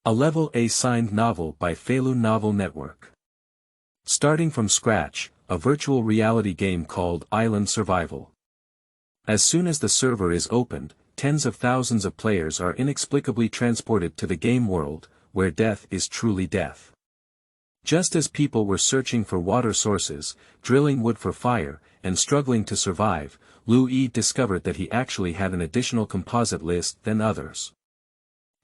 A Level A signed novel by Feilu Novel Network. Starting from scratch, a virtual reality game called Island Survival. As soon as the server is opened, tens of thousands of players are inexplicably transported to the game world, where death is truly death. Just as people were searching for water sources, drilling wood for fire, and struggling to survive, Liu Yi discovered that he actually had an additional composite list than others.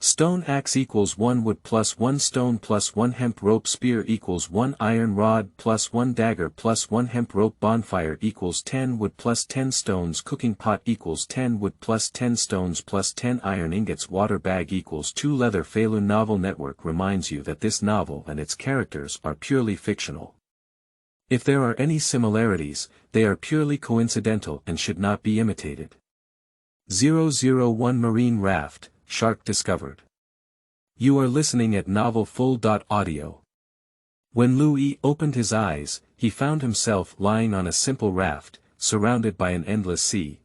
Stone axe equals 1 wood plus 1 stone plus 1 hemp ropeSpear equals 1 iron rod plus 1 dagger plus 1 hemp ropeBonfire equals 10 wood plus 10 stones cooking pot equals 10 wood plus 10 stones plus 10 iron ingots water bag equals 2 leather Feilu Novel Network reminds you that this novel and its characters are purely fictional. If there are any similarities, they are purely coincidental and should not be imitated. 001 Marine Raft, Shark discovered. You are listening at novelfull.audio. When Liu Yi opened his eyes, he found himself lying on a simple raft, surrounded by an endless sea.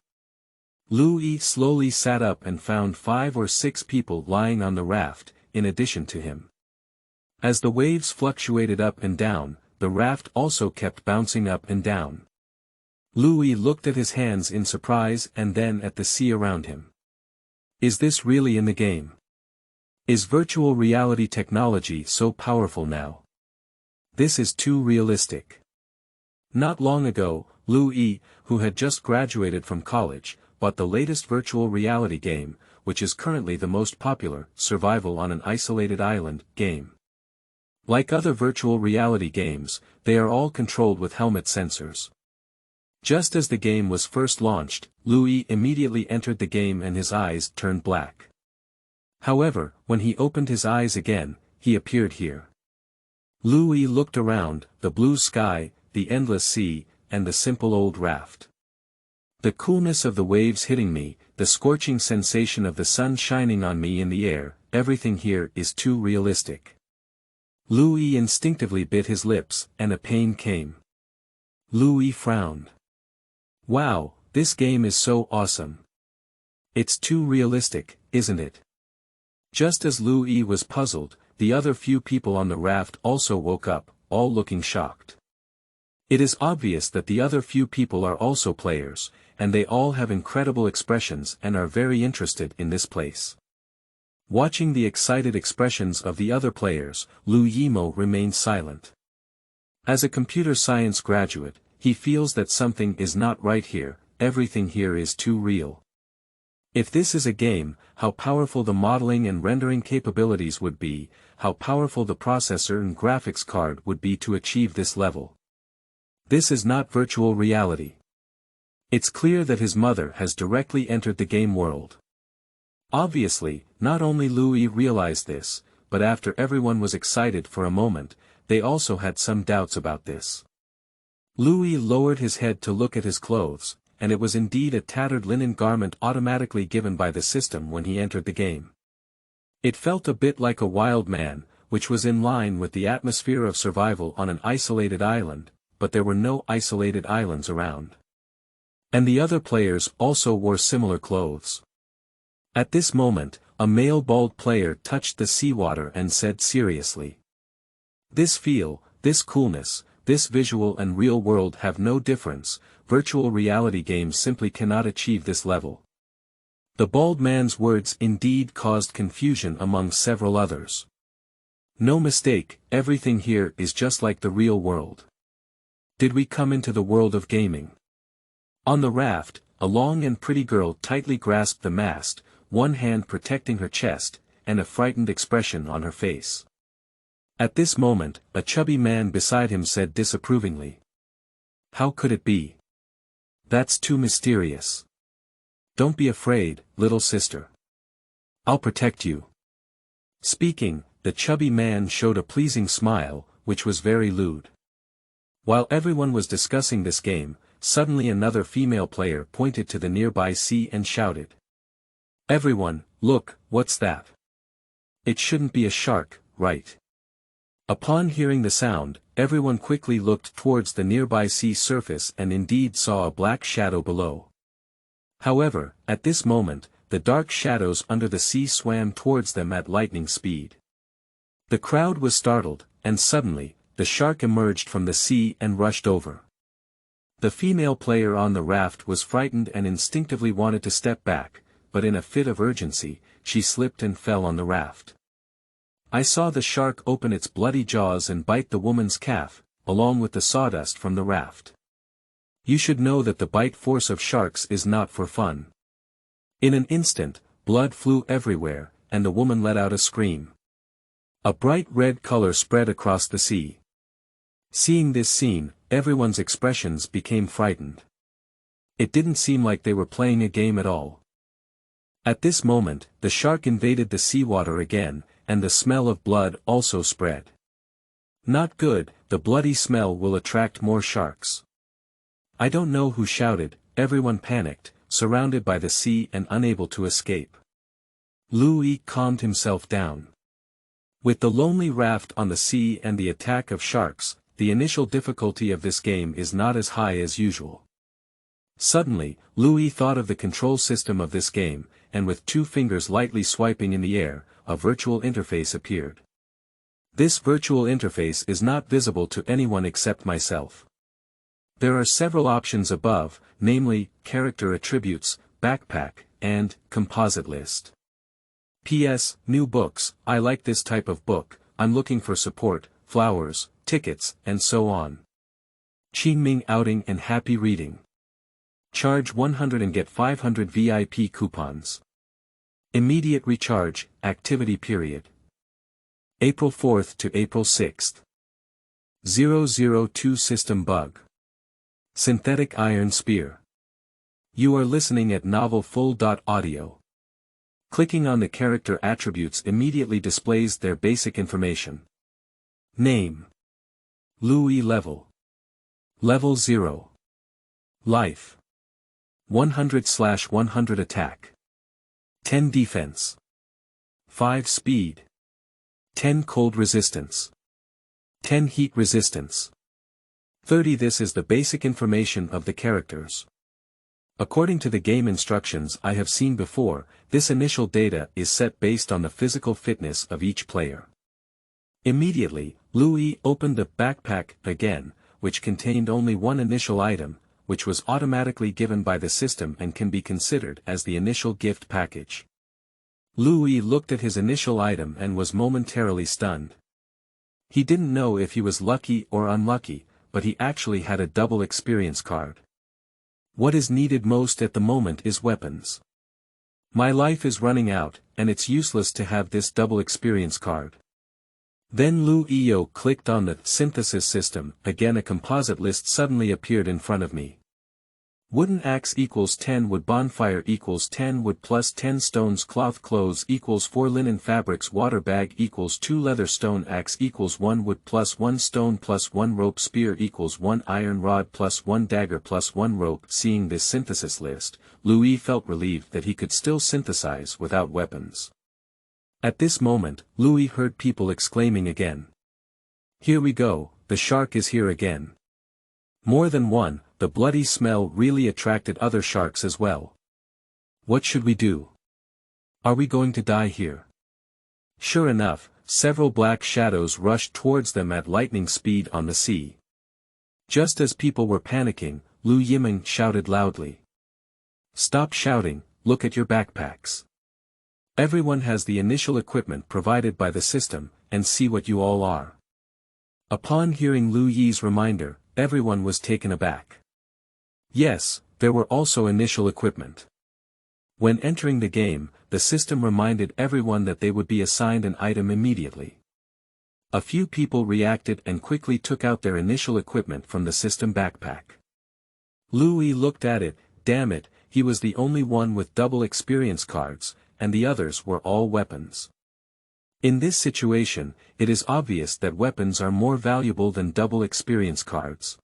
Liu Yi slowly sat up and found 5 or 6 people lying on the raft, in addition to him. As the waves fluctuated up and down, the raft also kept bouncing up and down. Liu Yi looked at his hands in surprise and then at the sea around him. Is this really in the game? Is virtual reality technology so powerful now? This is too realistic. Not long ago, Liu Yi, who had just graduated from college, bought the latest virtual reality game, which is currently the most popular, survival on an isolated island, game. Like other virtual reality games, they are all controlled with helmet sensors. Just as the game was first launched, Liu Yi immediately entered the game and his eyes turned black. However, when he opened his eyes again, he appeared here. Liu Yi looked around, the blue sky, the endless sea, and the simple old raft. The coolness of the waves hitting me, the scorching sensation of the sun shining on me in the air, everything here is too realistic. Liu Yi instinctively bit his lips, and a pain came. Liu Yi frowned. Wow, this game is so awesome. It's too realistic, isn't it? Just as Liu Yi was puzzled, the other few people on the raft also woke up, all looking shocked. It is obvious that the other few people are also players, and they all have incredible expressions and are very interested in this place. Watching the excited expressions of the other players, Liu Yi remained silent. As a computer science graduate, he feels that something is not right here, everything here is too real. If this is a game, how powerful the modeling and rendering capabilities would be, how powerful the processor and graphics card would be to achieve this level. This is not virtual reality. It's clear that his mother has directly entered the game world. Obviously, not only Liu Yi realized this, but after everyone was excited for a moment, they also had some doubts about this. Liu Yi lowered his head to look at his clothes, and it was indeed a tattered linen garment automatically given by the system when he entered the game. It felt a bit like a wild man, which was in line with the atmosphere of survival on an isolated island, but there were no isolated islands around. And the other players also wore similar clothes. At this moment, a male bald player touched the seawater and said seriously. This feel, this coolness, this visual and real world have no difference, virtual reality games simply cannot achieve this level. The bald man's words indeed caused confusion among several others. No mistake, everything here is just like the real world. Did we come into the world of gaming? On the raft, a long and pretty girl tightly grasped the mast, one hand protecting her chest, and a frightened expression on her face. At this moment, a chubby man beside him said disapprovingly. How could it be? That's too mysterious. Don't be afraid, little sister. I'll protect you. Speaking, the chubby man showed a pleasing smile, which was very lewd. While everyone was discussing this game, suddenly another female player pointed to the nearby sea and shouted. Everyone, look, what's that? It shouldn't be a shark, right? Upon hearing the sound, everyone quickly looked towards the nearby sea surface and indeed saw a black shadow below. However, at this moment, the dark shadows under the sea swam towards them at lightning speed. The crowd was startled, and suddenly, the shark emerged from the sea and rushed over. The female player on the raft was frightened and instinctively wanted to step back, but in a fit of urgency, she slipped and fell on the raft. I saw the shark open its bloody jaws and bite the woman's calf, along with the sawdust from the raft. You should know that the bite force of sharks is not for fun. In an instant, blood flew everywhere, and the woman let out a scream. A bright red color spread across the sea. Seeing this scene, everyone's expressions became frightened. It didn't seem like they were playing a game at all. At this moment, the shark invaded the seawater again, and the smell of blood also spread. Not good, the bloody smell will attract more sharks. I don't know who shouted, everyone panicked, surrounded by the sea and unable to escape. Liu Yi calmed himself down. With the lonely raft on the sea and the attack of sharks, the initial difficulty of this game is not as high as usual. Suddenly, Liu Yi thought of the control system of this game, and with 2 fingers lightly swiping in the air, a virtual interface appeared. This virtual interface is not visible to anyone except myself. There are several options above, namely, character attributes, backpack, and composite list. P.S. New books, I like this type of book, I'm looking for support, flowers, tickets, and so on. Qingming outing and happy reading. Charge 100 and get 500 VIP coupons. Immediate recharge, activity period. April 4th to April 6th. 002 system bug. Synthetic iron spear. You are listening at novelfull.audio. Clicking on the character attributes immediately displays their basic information. Name. Liu Yi level. Level 0. Life. 100/100 attack. 10 defense. 5 speed. 10 cold resistance. 10 heat resistance. 30. This is the basic information of the characters. According to the game instructions I have seen before, this initial data is set based on the physical fitness of each player. Immediately, Liu Yi opened the backpack again, which contained only one initial item, which was automatically given by the system and can be considered as the initial gift package. Liu Yi looked at his initial item and was momentarily stunned. He didn't know if he was lucky or unlucky, but he actually had a double experience card. What is needed most at the moment is weapons. My life is running out, and it's useless to have this double experience card. Then Liu Yi clicked on the synthesis system, again a composite list suddenly appeared in front of me. Wooden axe equals 10 wood, bonfire equals 10 wood plus 10 stones, cloth clothes equals 4 linen, fabrics water bag equals 2 leather, stone axe equals 1 wood plus 1 stone plus 1 rope, spear equals 1 iron rod plus 1 dagger plus 1 rope. Seeing this synthesis list, Liu Yi felt relieved that he could still synthesize without weapons. At this moment, Liu Yi heard people exclaiming again. Here we go, the shark is here again. More than one. The bloody smell really attracted other sharks as well. What should we do? Are we going to die here? Sure enough, several black shadows rushed towards them at lightning speed on the sea. Just as people were panicking, Liu Yiming shouted loudly. Stop shouting, look at your backpacks. Everyone has the initial equipment provided by the system, and see what you all are. Upon hearing Liu Yi's reminder, everyone was taken aback. Yes, there were also initial equipment. When entering the game, the system reminded everyone that they would be assigned an item immediately. A few people reacted and quickly took out their initial equipment from the system backpack. Liu Yi looked at it, damn it, he was the only one with double experience cards, and the others were all weapons. In this situation, it is obvious that weapons are more valuable than double experience cards.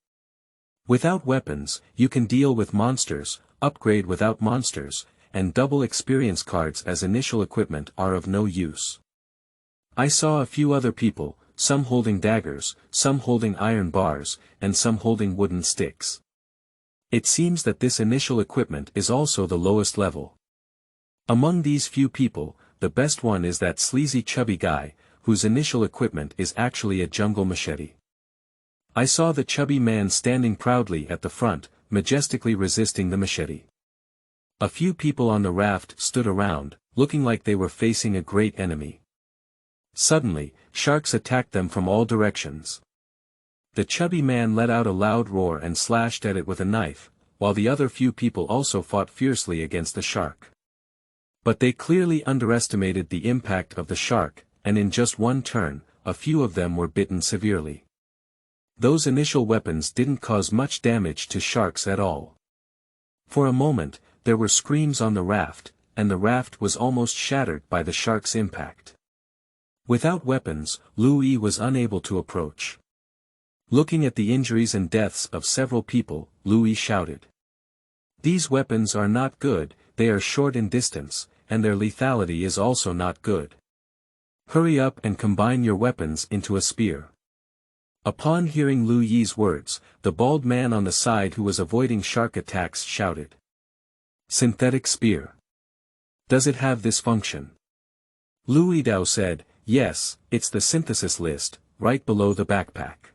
Without weapons, you can deal with monsters, upgrade without monsters, and double experience cards as initial equipment are of no use. I saw a few other people, some holding daggers, some holding iron bars, and some holding wooden sticks. It seems that this initial equipment is also the lowest level. Among these few people, the best one is that sleazy chubby guy, whose initial equipment is actually a jungle machete. I saw the chubby man standing proudly at the front, majestically resisting the machete. A few people on the raft stood around, looking like they were facing a great enemy. Suddenly, sharks attacked them from all directions. The chubby man let out a loud roar and slashed at it with a knife, while the other few people also fought fiercely against the shark. But they clearly underestimated the impact of the shark, and in just one turn, a few of them were bitten severely. Those initial weapons didn't cause much damage to sharks at all. For a moment, there were screams on the raft, and the raft was almost shattered by the shark's impact. Without weapons, Liu Yi was unable to approach. Looking at the injuries and deaths of several people, Liu Yi shouted. "These weapons are not good, they are short in distance, and their lethality is also not good. Hurry up and combine your weapons into a spear." Upon hearing Liu Yi's words, the bald man on the side who was avoiding shark attacks shouted. "Synthetic spear. Does it have this function?" Liu Yi said, "Yes, it's the synthesis list, right below the backpack."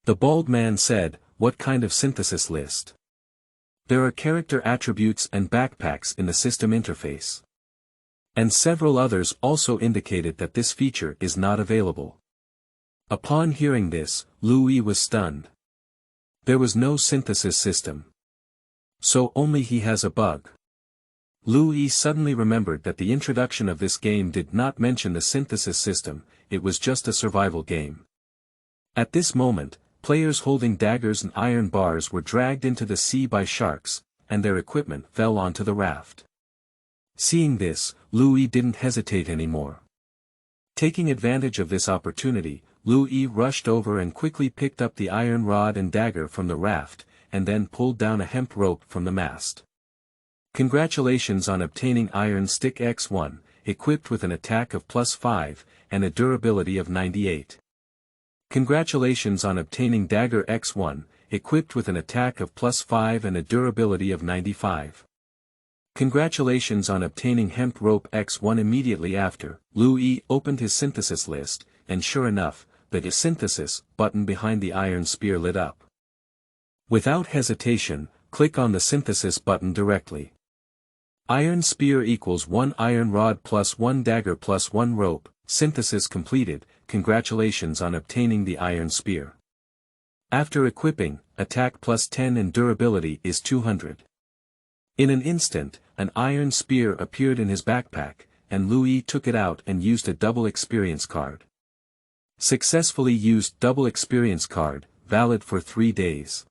The bald man said, "What kind of synthesis list?" "There are character attributes and backpacks in the system interface." And several others also indicated that this feature is not available. Upon hearing this, Liu Yi was stunned. There was no synthesis system. So only he has a bug. Liu Yi suddenly remembered that the introduction of this game did not mention the synthesis system, it was just a survival game. At this moment, players holding daggers and iron bars were dragged into the sea by sharks, and their equipment fell onto the raft. Seeing this, Liu Yi didn't hesitate anymore. Taking advantage of this opportunity, Liu Yi rushed over and quickly picked up the iron rod and dagger from the raft, and then pulled down a hemp rope from the mast. Congratulations on obtaining Iron Stick X1, equipped with an attack of +5, and a durability of 98. Congratulations on obtaining Dagger X1, equipped with an attack of +5 and a durability of 95. Congratulations on obtaining Hemp Rope X1 immediately after. Liu Yi opened his synthesis list, and sure enough, the synthesis button behind the iron spear lit up. Without hesitation, click on the synthesis button directly. Iron spear equals 1 iron rod plus 1 dagger plus 1 rope, synthesis completed, congratulations on obtaining the iron spear. After equipping, attack +10 and durability is 200. In an instant, an iron spear appeared in his backpack, and Liu Yi took it out and used a double experience card. Successfully used double experience card, valid for 3 days.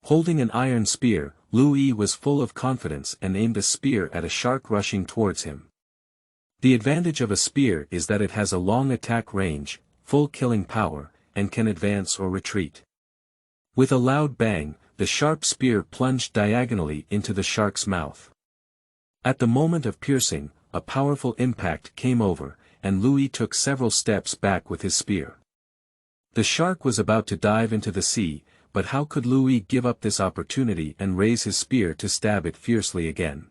Holding an iron spear, Liu Yi was full of confidence and aimed a spear at a shark rushing towards him. The advantage of a spear is that it has a long attack range, full killing power, and can advance or retreat. With a loud bang, the sharp spear plunged diagonally into the shark's mouth. At the moment of piercing, a powerful impact came over, and Liu Yi took several steps back with his spear. The shark was about to dive into the sea, but how could Liu Yi give up this opportunity and raise his spear to stab it fiercely again?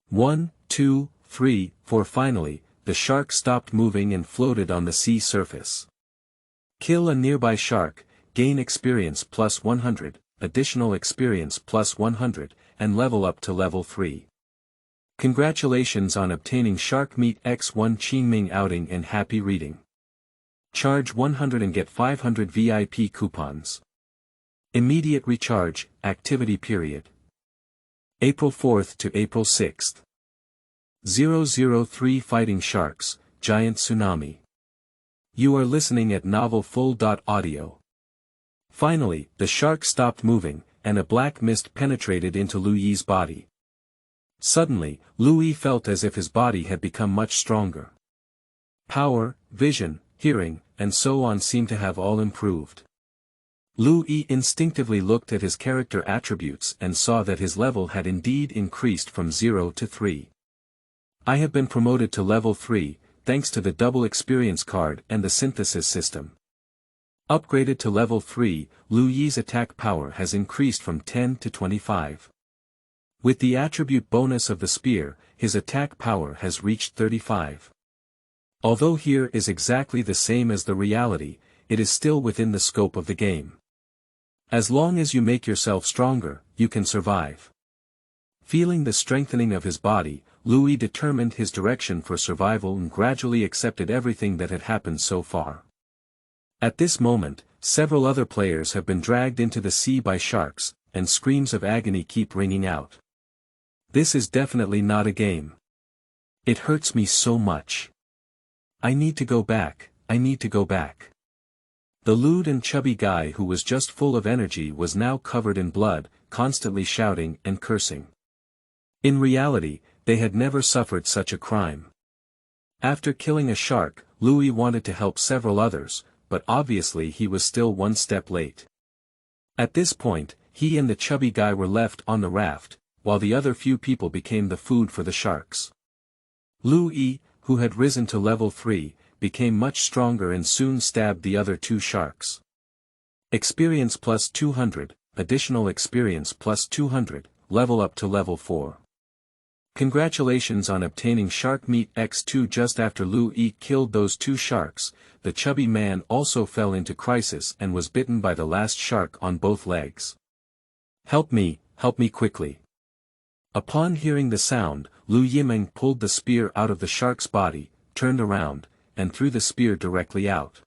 1, 2, 3, 4 Finally, the shark stopped moving and floated on the sea surface. Kill a nearby shark, gain experience +100, additional experience +100, and level up to level 3. Congratulations on obtaining Shark Meat X1 Qingming outing and happy reading. Charge 100 and get 500 VIP coupons. Immediate recharge, activity period. April 4th to April 6th. 003 Fighting Sharks, Giant Tsunami. You are listening at novelfull.audio. Finally, the shark stopped moving, and a black mist penetrated into Liu Yi's body. Suddenly, Liu Yi felt as if his body had become much stronger. Power, vision, hearing, and so on seemed to have all improved. Liu Yi instinctively looked at his character attributes and saw that his level had indeed increased from 0 to 3. I have been promoted to level 3, thanks to the double experience card and the synthesis system. Upgraded to level 3, Liu Yi's attack power has increased from 10 to 25. With the attribute bonus of the spear, his attack power has reached 35. Although here is exactly the same as the reality, it is still within the scope of the game. As long as you make yourself stronger, you can survive. Feeling the strengthening of his body, Liu Yi determined his direction for survival and gradually accepted everything that had happened so far. At this moment, several other players have been dragged into the sea by sharks, and screams of agony keep ringing out. This is definitely not a game. It hurts me so much. I need to go back, I need to go back. The lewd and chubby guy who was just full of energy was now covered in blood, constantly shouting and cursing. In reality, they had never suffered such a crime. After killing a shark, Liu Yi wanted to help several others, but obviously he was still one step late. At this point, he and the chubby guy were left on the raft, while the other few people became the food for the sharks. Liu Yi, who had risen to level 3, became much stronger and soon stabbed the other 2 sharks. Experience plus 200, additional experience plus 200, level up to level 4. Congratulations on obtaining Shark Meat X2. Just after Liu Yi killed those 2 sharks, the chubby man also fell into crisis and was bitten by the last shark on both legs. Help me quickly. Upon hearing the sound, Liu Yimeng pulled the spear out of the shark's body, turned around, and threw the spear directly out.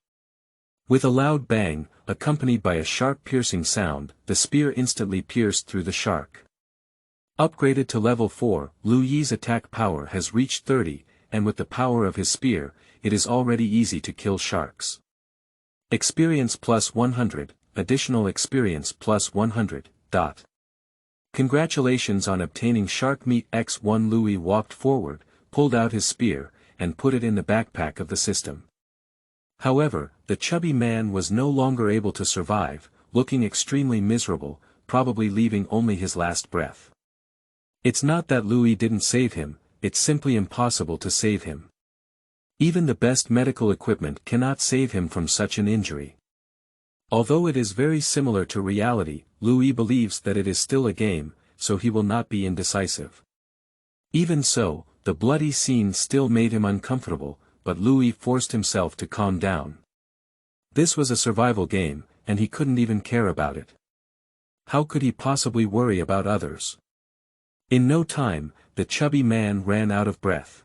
With a loud bang, accompanied by a sharp piercing sound, the spear instantly pierced through the shark. Upgraded to level 4, Liu Yi's attack power has reached 30, and with the power of his spear, it is already easy to kill sharks. Experience plus 100, additional experience plus 100. Congratulations on obtaining Shark Meat X1. Liu Yi walked forward, pulled out his spear, and put it in the backpack of the system. However, the chubby man was no longer able to survive, looking extremely miserable, probably leaving only his last breath. It's not that Liu Yi didn't save him, it's simply impossible to save him. Even the best medical equipment cannot save him from such an injury. Although it is very similar to reality, Liu Yi believes that it is still a game, so he will not be indecisive. Even so, the bloody scene still made him uncomfortable, but Liu Yi forced himself to calm down. This was a survival game, and he couldn't even care about it. How could he possibly worry about others? In no time, the chubby man ran out of breath.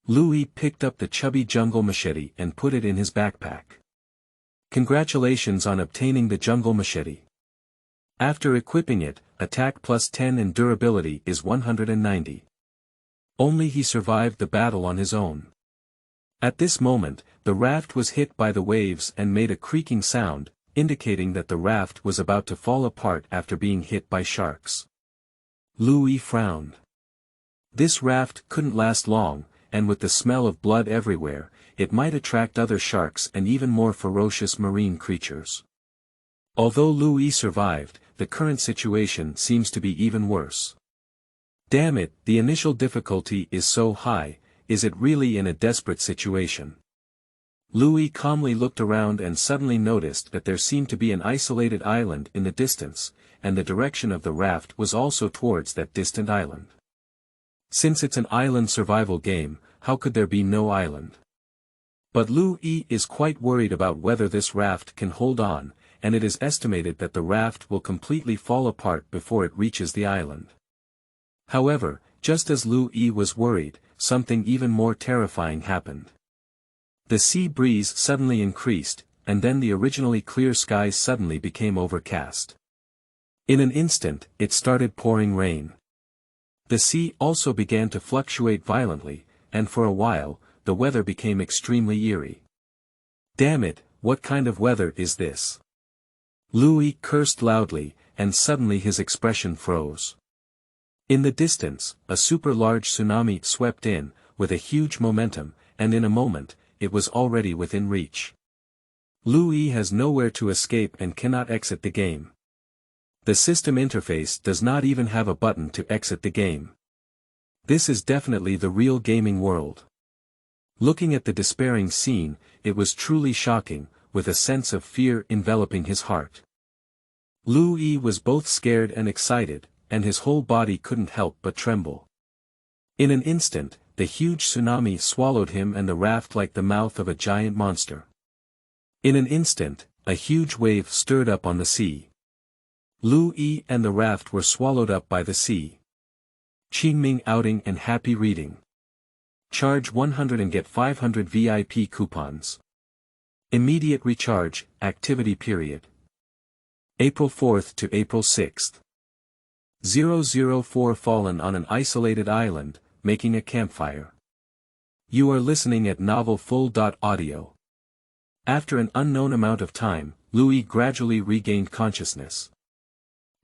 Liu Yi picked up the chubby jungle machete and put it in his backpack. Congratulations on obtaining the jungle machete. After equipping it, attack plus 10 and durability is 190. Only he survived the battle on his own. At this moment, the raft was hit by the waves and made a creaking sound, indicating that the raft was about to fall apart after being hit by sharks. Liu Yi frowned. This raft couldn't last long, and with the smell of blood everywhere, it might attract other sharks and even more ferocious marine creatures. Although Liu Yi survived, the current situation seems to be even worse. Damn it, the initial difficulty is so high, is it really in a desperate situation? Liu Yi calmly looked around and suddenly noticed that there seemed to be an isolated island in the distance, and the direction of the raft was also towards that distant island. Since it's an island survival game, how could there be no island? But Liu Yi is quite worried about whether this raft can hold on, and it is estimated that the raft will completely fall apart before it reaches the island. However, just as Liu Yi was worried, something even more terrifying happened. The sea breeze suddenly increased, and then the originally clear skies suddenly became overcast. In an instant, it started pouring rain. The sea also began to fluctuate violently, and for a while, the weather became extremely eerie. Damn it, what kind of weather is this? Liu Yi cursed loudly, and suddenly his expression froze. In the distance, a super large tsunami swept in, with a huge momentum, and in a moment, it was already within reach. Liu Yi has nowhere to escape and cannot exit the game. The system interface does not even have a button to exit the game. This is definitely the real gaming world. Looking at the despairing scene, it was truly shocking, with a sense of fear enveloping his heart. Liu Yi was both scared and excited, and his whole body couldn't help but tremble. In an instant, the huge tsunami swallowed him and the raft like the mouth of a giant monster. In an instant, a huge wave stirred up on the sea. Liu Yi and the raft were swallowed up by the sea. Qingming outing and happy reading. Charge 100 and get 500 VIP coupons. Immediate recharge, activity period. April 4th to April 6th. 004 fallen on an isolated island, making a campfire. You are listening at novelfull.audio. After an unknown amount of time, Liu Yi gradually regained consciousness.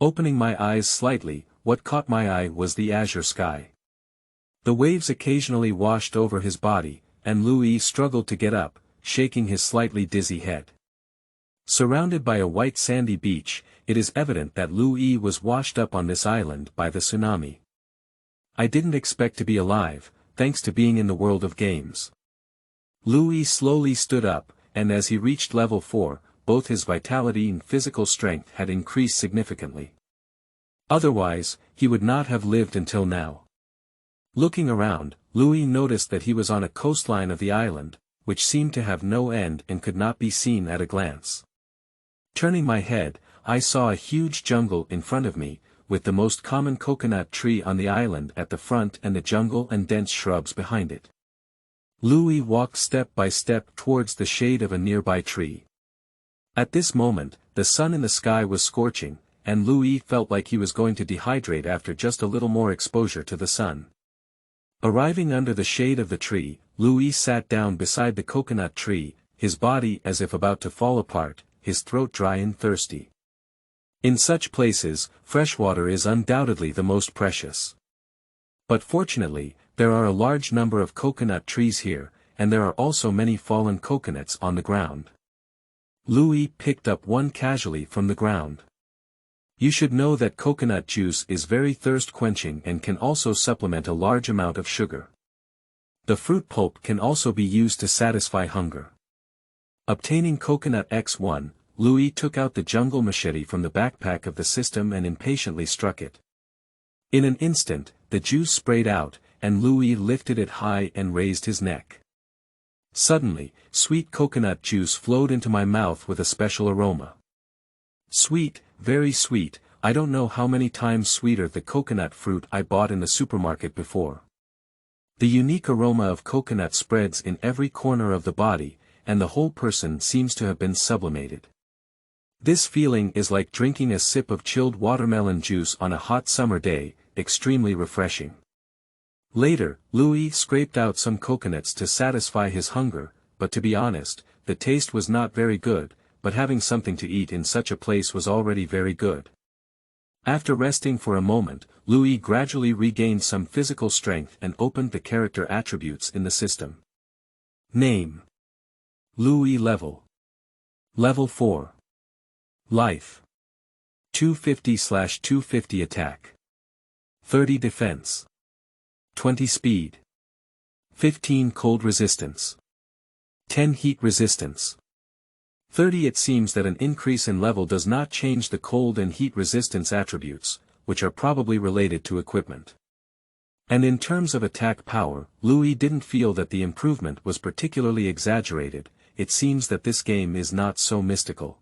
Opening my eyes slightly, what caught my eye was the azure sky. The waves occasionally washed over his body, and Liu Yi struggled to get up, shaking his slightly dizzy head. Surrounded by a white sandy beach, it is evident that Liu Yi was washed up on this island by the tsunami. I didn't expect to be alive, thanks to being in the world of games. Liu Yi slowly stood up, and as he reached level 4, both his vitality and physical strength had increased significantly. Otherwise, he would not have lived until now. Looking around, Liu Yi noticed that he was on a coastline of the island, which seemed to have no end and could not be seen at a glance. Turning my head, I saw a huge jungle in front of me, with the most common coconut tree on the island at the front and the jungle and dense shrubs behind it. Liu Yi walked step by step towards the shade of a nearby tree. At this moment, the sun in the sky was scorching, and Liu Yi felt like he was going to dehydrate after just a little more exposure to the sun. Arriving under the shade of the tree, Liu Yi sat down beside the coconut tree, his body as if about to fall apart, his throat dry and thirsty. In such places, fresh water is undoubtedly the most precious. But fortunately, there are a large number of coconut trees here, and there are also many fallen coconuts on the ground. Liu Yi picked up one casually from the ground. You should know that coconut juice is very thirst-quenching and can also supplement a large amount of sugar. The fruit pulp can also be used to satisfy hunger. Obtaining coconut X1, Liu Yi took out the jungle machete from the backpack of the system and impatiently struck it. In an instant, the juice sprayed out, and Liu Yi lifted it high and raised his neck. Suddenly, sweet coconut juice flowed into my mouth with a special aroma. Sweet, very sweet, I don't know how many times sweeter the coconut fruit I bought in the supermarket before. The unique aroma of coconut spreads in every corner of the body, and the whole person seems to have been sublimated. This feeling is like drinking a sip of chilled watermelon juice on a hot summer day, extremely refreshing. Later, Liu Yi scraped out some coconuts to satisfy his hunger, but to be honest, the taste was not very good, but having something to eat in such a place was already very good. After resting for a moment, Liu Yi gradually regained some physical strength and opened the character attributes in the system. Name. Liu Yi level. Level 4. Life. 250/250 attack. 30 defense. 20 speed. 15 cold resistance. 10 heat resistance. 30. It seems that an increase in level does not change the cold and heat resistance attributes, which are probably related to equipment. And in terms of attack power, Liu Yi didn't feel that the improvement was particularly exaggerated. It seems that this game is not so mystical.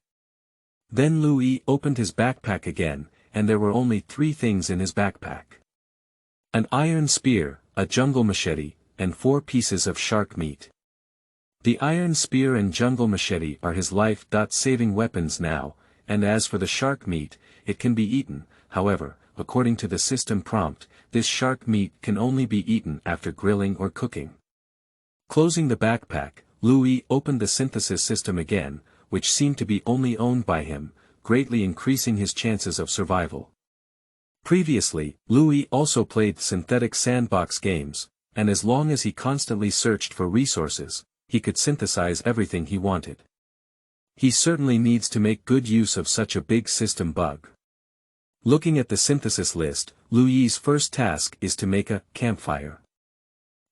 Then Liu Yi opened his backpack again, and there were only 3 things in his backpack. An iron spear, a jungle machete, and 4 pieces of shark meat. The iron spear and jungle machete are his life-saving weapons now, and as for the shark meat, it can be eaten. However, according to the system prompt, this shark meat can only be eaten after grilling or cooking. Closing the backpack, Liu Yi opened the synthesis system again, which seemed to be only owned by him, greatly increasing his chances of survival. Previously, Liu Yi also played synthetic sandbox games, and as long as he constantly searched for resources, he could synthesize everything he wanted. He certainly needs to make good use of such a big system bug. Looking at the synthesis list, Liu Yi's first task is to make a campfire.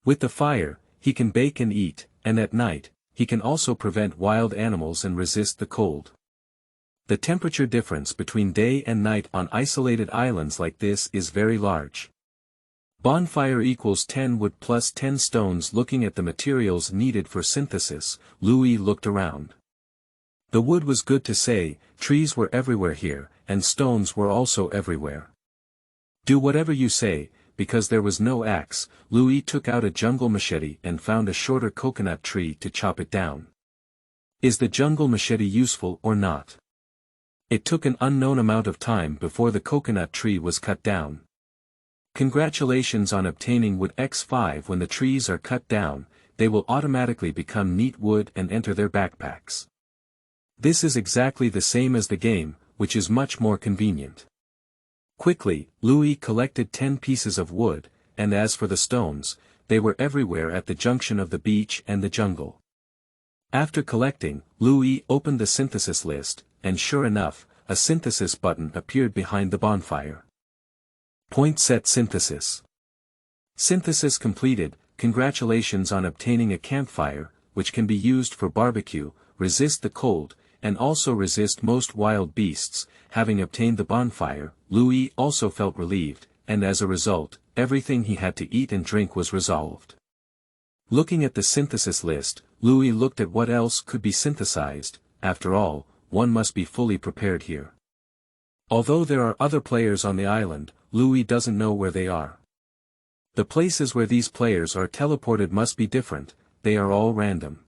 With the fire, he can bake and eat, and at night, he can also prevent wild animals and resist the cold. The temperature difference between day and night on isolated islands like this is very large. Bonfire equals 10 wood plus 10 stones. Looking at the materials needed for synthesis, Liu Yi looked around. The wood was good to say, trees were everywhere here, and stones were also everywhere. Do whatever you say, because there was no axe. Liu Yi took out a jungle machete and found a shorter coconut tree to chop it down. Is the jungle machete useful or not? It took an unknown amount of time before the coconut tree was cut down. Congratulations on obtaining wood X5. When the trees are cut down, they will automatically become neat wood and enter their backpacks. This is exactly the same as the game, which is much more convenient. Quickly, Liu Yi collected 10 pieces of wood, and as for the stones, they were everywhere at the junction of the beach and the jungle. After collecting, Liu Yi opened the synthesis list, and sure enough, a synthesis button appeared behind the bonfire. Point set synthesis. Synthesis completed. Congratulations on obtaining a campfire, which can be used for barbecue, resist the cold, and also resist most wild beasts. Having obtained the bonfire, Liu Yi also felt relieved, and as a result, everything he had to eat and drink was resolved. Looking at the synthesis list, Liu Yi looked at what else could be synthesized. After all, one must be fully prepared here. Although there are other players on the island, Liu Yi doesn't know where they are. The places where these players are teleported must be different, they are all random.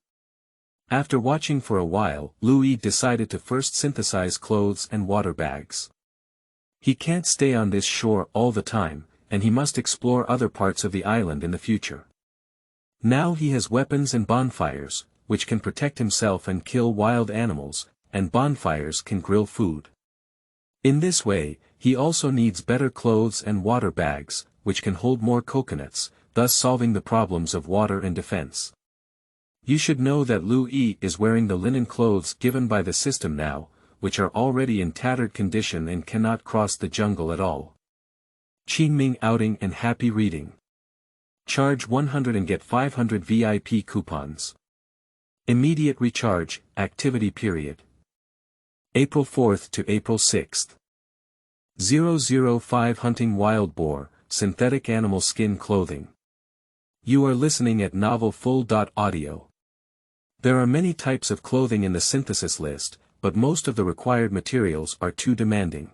After watching for a while, Liu Yi decided to first synthesize clothes and water bags. He can't stay on this shore all the time, and he must explore other parts of the island in the future. Now he has weapons and bonfires, which can protect himself and kill wild animals, and bonfires can grill food. In this way, he also needs better clothes and water bags, which can hold more coconuts, thus solving the problems of water and defense. You should know that Liu Yi is wearing the linen clothes given by the system now, which are already in tattered condition and cannot cross the jungle at all. Qingming outing and happy reading. Charge 100 and get 500 VIP coupons. Immediate recharge, activity period. April 4th to April 6th. 005 Hunting wild boar, synthetic animal skin clothing. You are listening at novelfull.audio. There are many types of clothing in the synthesis list, but most of the required materials are too demanding.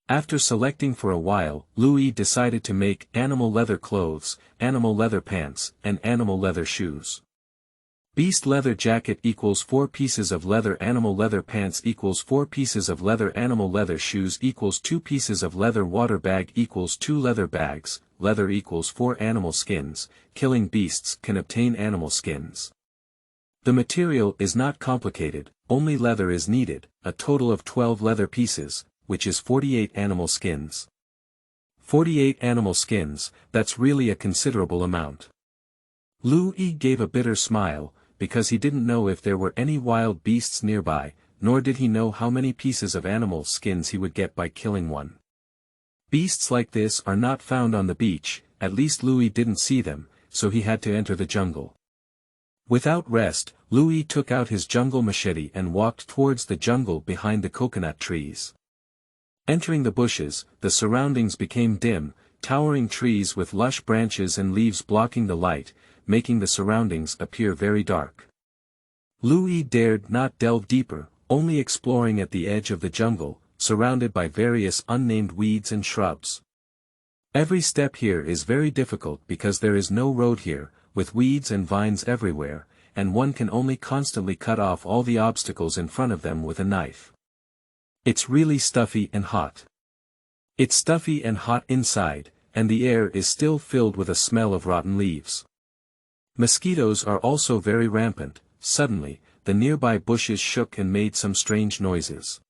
After selecting for a while, Liu Yi decided to make animal leather clothes, animal leather pants, and animal leather shoes. Beast leather jacket equals 4 pieces of leather. Animal leather pants equals 4 pieces of leather. Animal leather shoes equals 2 pieces of leather. Water bag equals 2 leather bags. Leather equals 4 animal skins. Killing beasts can obtain animal skins. The material is not complicated, only leather is needed, a total of 12 leather pieces, which is 48 animal skins. 48 animal skins, that's really a considerable amount. Liu Yi gave a bitter smile, because he didn't know if there were any wild beasts nearby, nor did he know how many pieces of animal skins he would get by killing one. Beasts like this are not found on the beach, at least Liu Yi didn't see them, so he had to enter the jungle. Without rest, Liu Yi took out his jungle machete and walked towards the jungle behind the coconut trees. Entering the bushes, the surroundings became dim, towering trees with lush branches and leaves blocking the light, making the surroundings appear very dark. Liu Yi dared not delve deeper, only exploring at the edge of the jungle, surrounded by various unnamed weeds and shrubs. Every step here is very difficult because there is no road here, with weeds and vines everywhere, and one can only constantly cut off all the obstacles in front of them with a knife. It's really stuffy and hot. It's stuffy and hot inside, and the air is still filled with a smell of rotten leaves. Mosquitoes are also very rampant. Suddenly, the nearby bushes shook and made some strange noises.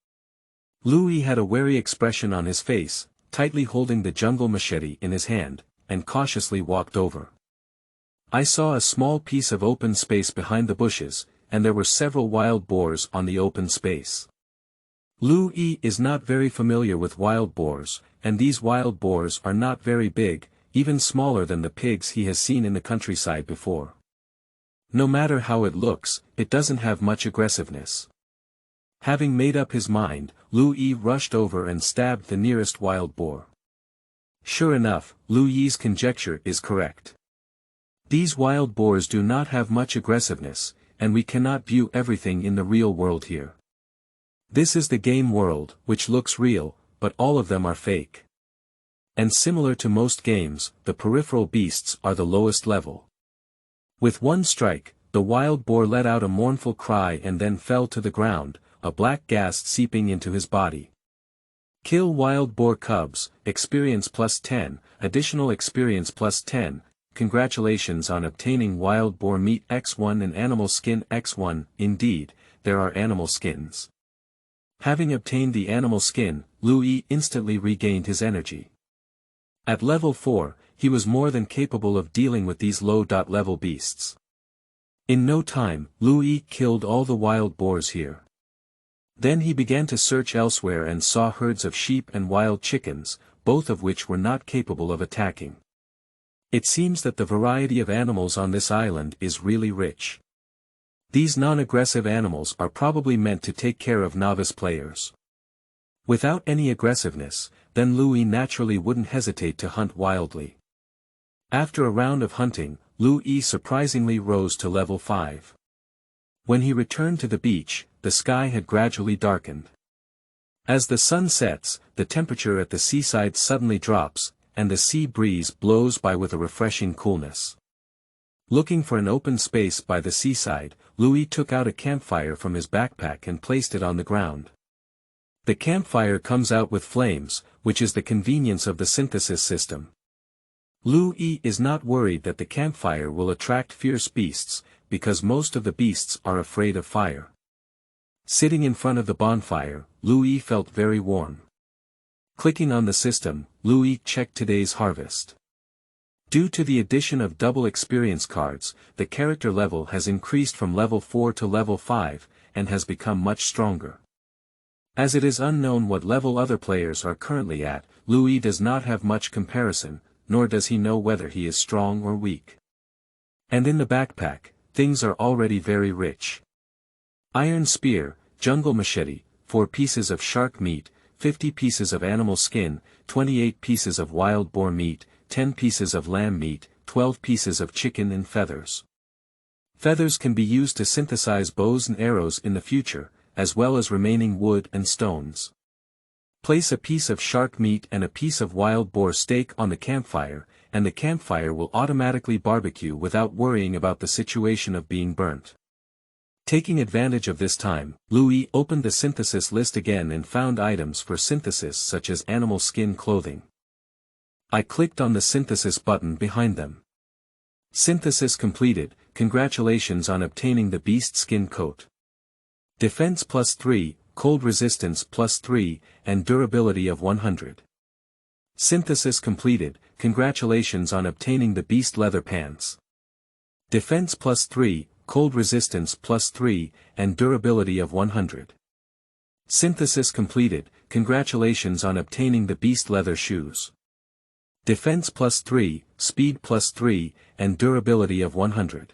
Liu Yi had a wary expression on his face, tightly holding the jungle machete in his hand, and cautiously walked over. I saw a small piece of open space behind the bushes, and there were several wild boars on the open space. Liu Yi is not very familiar with wild boars, and these wild boars are not very big, even smaller than the pigs he has seen in the countryside before. No matter how it looks, it doesn't have much aggressiveness. Having made up his mind, Liu Yi rushed over and stabbed the nearest wild boar. Sure enough, Liu Yi's conjecture is correct. These wild boars do not have much aggressiveness, and we cannot view everything in the real world here. This is the game world, which looks real, but all of them are fake. And similar to most games, the peripheral beasts are the lowest level. With one strike, the wild boar let out a mournful cry and then fell to the ground, a black gas seeping into his body. Kill wild boar cubs, experience +10, additional experience +10, congratulations on obtaining wild boar meat X1 and animal skin X1, indeed, there are animal skins. Having obtained the animal skin, Liu Yi instantly regained his energy. At level 4, he was more than capable of dealing with these low-level beasts. In no time, Liu Yi killed all the wild boars here. Then he began to search elsewhere and saw herds of sheep and wild chickens, both of which were not capable of attacking. It seems that the variety of animals on this island is really rich. These non-aggressive animals are probably meant to take care of novice players. Without any aggressiveness, then Liu Yi naturally wouldn't hesitate to hunt wildly. After a round of hunting, Liu Yi surprisingly rose to level 5. When he returned to the beach, the sky had gradually darkened. As the sun sets, the temperature at the seaside suddenly drops, and the sea breeze blows by with a refreshing coolness. Looking for an open space by the seaside, Liu Yi took out a campfire from his backpack and placed it on the ground. The campfire comes out with flames, which is the convenience of the synthesis system. Liu Yi is not worried that the campfire will attract fierce beasts, because most of the beasts are afraid of fire. Sitting in front of the bonfire, Liu Yi felt very warm. Clicking on the system, Liu Yi checked today's harvest. Due to the addition of double experience cards, the character level has increased from level 4 to level 5, and has become much stronger. As it is unknown what level other players are currently at, Liu Yi does not have much comparison, nor does he know whether he is strong or weak. And in the backpack, things are already very rich. Iron spear, jungle machete, 4 pieces of shark meat, 50 pieces of animal skin, 28 pieces of wild boar meat, 10 pieces of lamb meat, 12 pieces of chicken and feathers. Feathers can be used to synthesize bows and arrows in the future, as well as remaining wood and stones. Place a piece of shark meat and a piece of wild boar steak on the campfire, and the campfire will automatically barbecue without worrying about the situation of being burnt. Taking advantage of this time, Liu Yi opened the synthesis list again and found items for synthesis such as animal skin clothing. I clicked on the synthesis button behind them. Synthesis completed, congratulations on obtaining the beast skin coat. Defense +3, cold resistance +3, and durability of 100. Synthesis completed, congratulations on obtaining the beast leather pants. Defense +3, cold resistance +3, and durability of 100. Synthesis completed, congratulations on obtaining the beast leather shoes. Defense +3, speed +3, and durability of 100.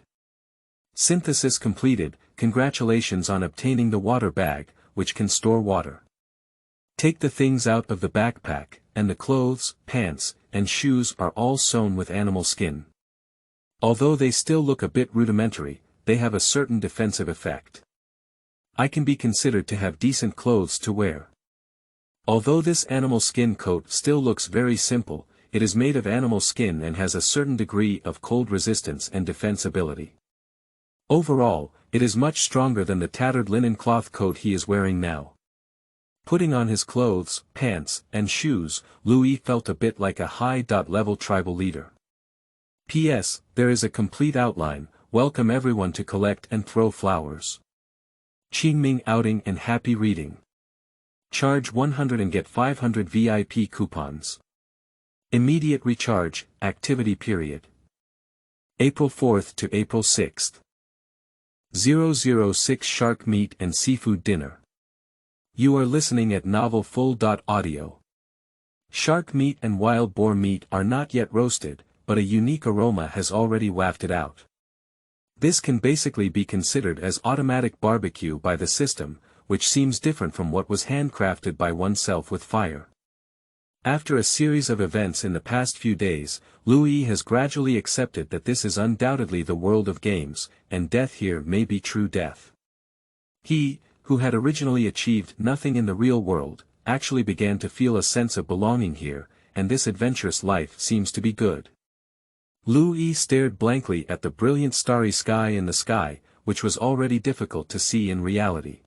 Synthesis completed, congratulations on obtaining the water bag, which can store water. Take the things out of the backpack, and the clothes, pants, and shoes are all sewn with animal skin. Although they still look a bit rudimentary, they have a certain defensive effect. I can be considered to have decent clothes to wear. Although this animal skin coat still looks very simple, it is made of animal skin and has a certain degree of cold resistance and defense ability. Overall, it is much stronger than the tattered linen cloth coat he is wearing now. Putting on his clothes, pants, and shoes, Liu Yi felt a bit like a high-level tribal leader. P.S. There is a complete outline. Welcome everyone to collect and throw flowers. Qingming outing and happy reading. Charge 100 and get 500 VIP coupons. Immediate recharge, activity period. April 4th to April 6th. 006 Shark Meat and Seafood Dinner. You are listening at novelfull.audio. Shark meat and wild boar meat are not yet roasted, but a unique aroma has already wafted out. This can basically be considered as automatic barbecue by the system, which seems different from what was handcrafted by oneself with fire. After a series of events in the past few days, Liu Yi has gradually accepted that this is undoubtedly the world of games, and death here may be true death. He, who had originally achieved nothing in the real world, actually began to feel a sense of belonging here, and this adventurous life seems to be good. Liu Yi stared blankly at the brilliant starry sky in the sky, which was already difficult to see in reality.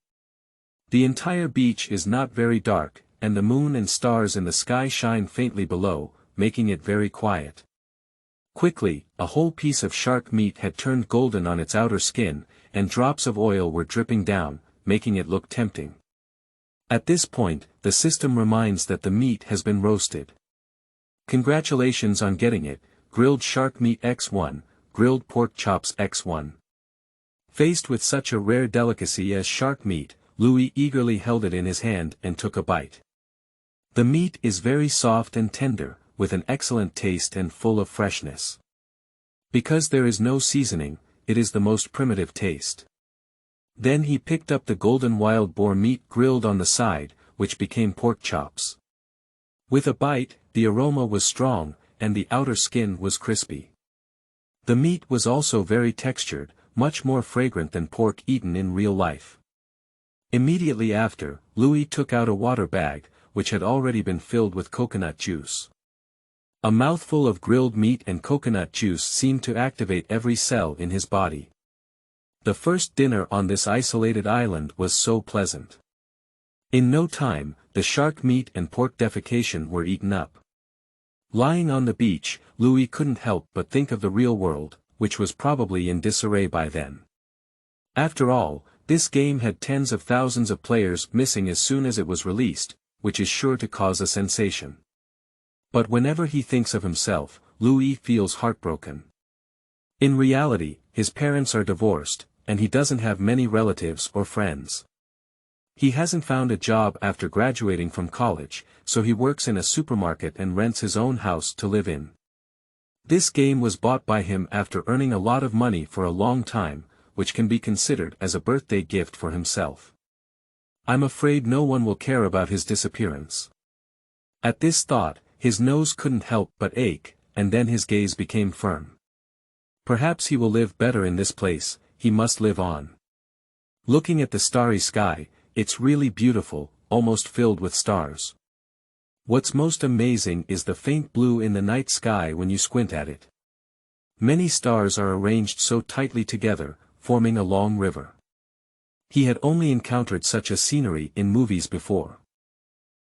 The entire beach is not very dark, and the moon and stars in the sky shine faintly below, making it very quiet. Quickly, a whole piece of shark meat had turned golden on its outer skin, and drops of oil were dripping down, making it look tempting. At this point, the system reminds that the meat has been roasted. Congratulations on getting it, grilled shark meat X1, grilled pork chops X1. Faced with such a rare delicacy as shark meat, Liu Yi eagerly held it in his hand and took a bite. The meat is very soft and tender, with an excellent taste and full of freshness. Because there is no seasoning, it is the most primitive taste. Then he picked up the golden wild boar meat grilled on the side, which became pork chops. With a bite, the aroma was strong, and the outer skin was crispy. The meat was also very textured, much more fragrant than pork eaten in real life. Immediately after, Liu Yi took out a water bag, which had already been filled with coconut juice. A mouthful of grilled meat and coconut juice seemed to activate every cell in his body. The first dinner on this isolated island was so pleasant. In no time, the shark meat and pork defecation were eaten up. Lying on the beach, Liu Yi couldn't help but think of the real world, which was probably in disarray by then. After all, this game had tens of thousands of players missing as soon as it was released, which is sure to cause a sensation. But whenever he thinks of himself, Liu Yi feels heartbroken. In reality, his parents are divorced, and he doesn't have many relatives or friends. He hasn't found a job after graduating from college, so he works in a supermarket and rents his own house to live in. This game was bought by him after earning a lot of money for a long time, which can be considered as a birthday gift for himself. I'm afraid no one will care about his disappearance. At this thought, his nose couldn't help but ache, and then his gaze became firm. Perhaps he will live better in this place, he must live on. Looking at the starry sky, it's really beautiful, almost filled with stars. What's most amazing is the faint blue in the night sky when you squint at it. Many stars are arranged so tightly together, forming a long river. He had only encountered such a scenery in movies before.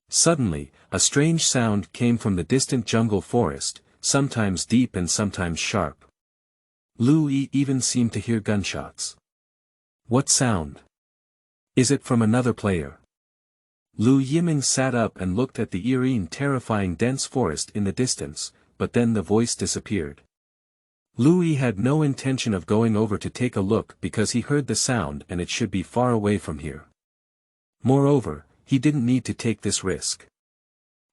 Suddenly, a strange sound came from the distant jungle forest, sometimes deep and sometimes sharp. Liu Yi even seemed to hear gunshots. What sound? Is it from another player? Liu Yiming sat up and looked at the eerie and terrifying dense forest in the distance, but then the voice disappeared. Liu Yi had no intention of going over to take a look because he heard the sound and it should be far away from here. Moreover, he didn't need to take this risk.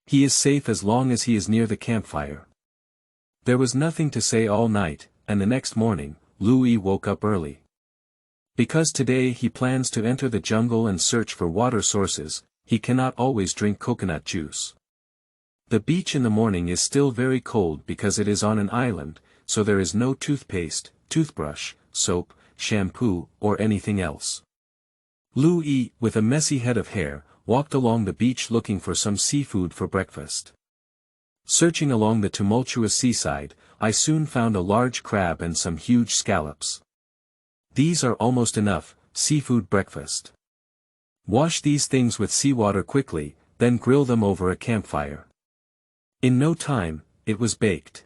He is safe as long as he is near the campfire. There was nothing to say all night, and the next morning, Liu Yi woke up early. Because today he plans to enter the jungle and search for water sources, he cannot always drink coconut juice. The beach in the morning is still very cold because it is on an island, so there is no toothpaste, toothbrush, soap, shampoo, or anything else. Liu Yi, with a messy head of hair, walked along the beach looking for some seafood for breakfast. Searching along the tumultuous seaside, I soon found a large crab and some huge scallops. These are almost enough, seafood breakfast. Wash these things with seawater quickly, then grill them over a campfire. In no time, it was baked.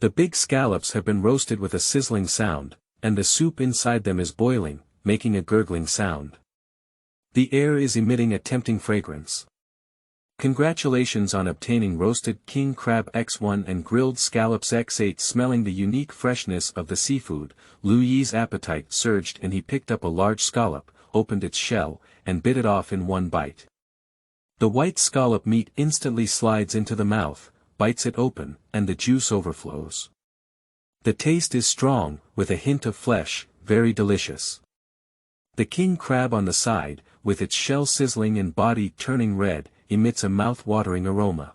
The big scallops have been roasted with a sizzling sound, and the soup inside them is boiling, making a gurgling sound. The air is emitting a tempting fragrance. Congratulations on obtaining roasted king crab X1 and grilled scallops X8. Smelling the unique freshness of the seafood, Liu Yi's appetite surged and he picked up a large scallop, opened its shell, and bit it off in one bite. The white scallop meat instantly slides into the mouth, bites it open, and the juice overflows. The taste is strong, with a hint of flesh, very delicious. The king crab on the side, with its shell sizzling and body turning red, emits a mouth-watering aroma.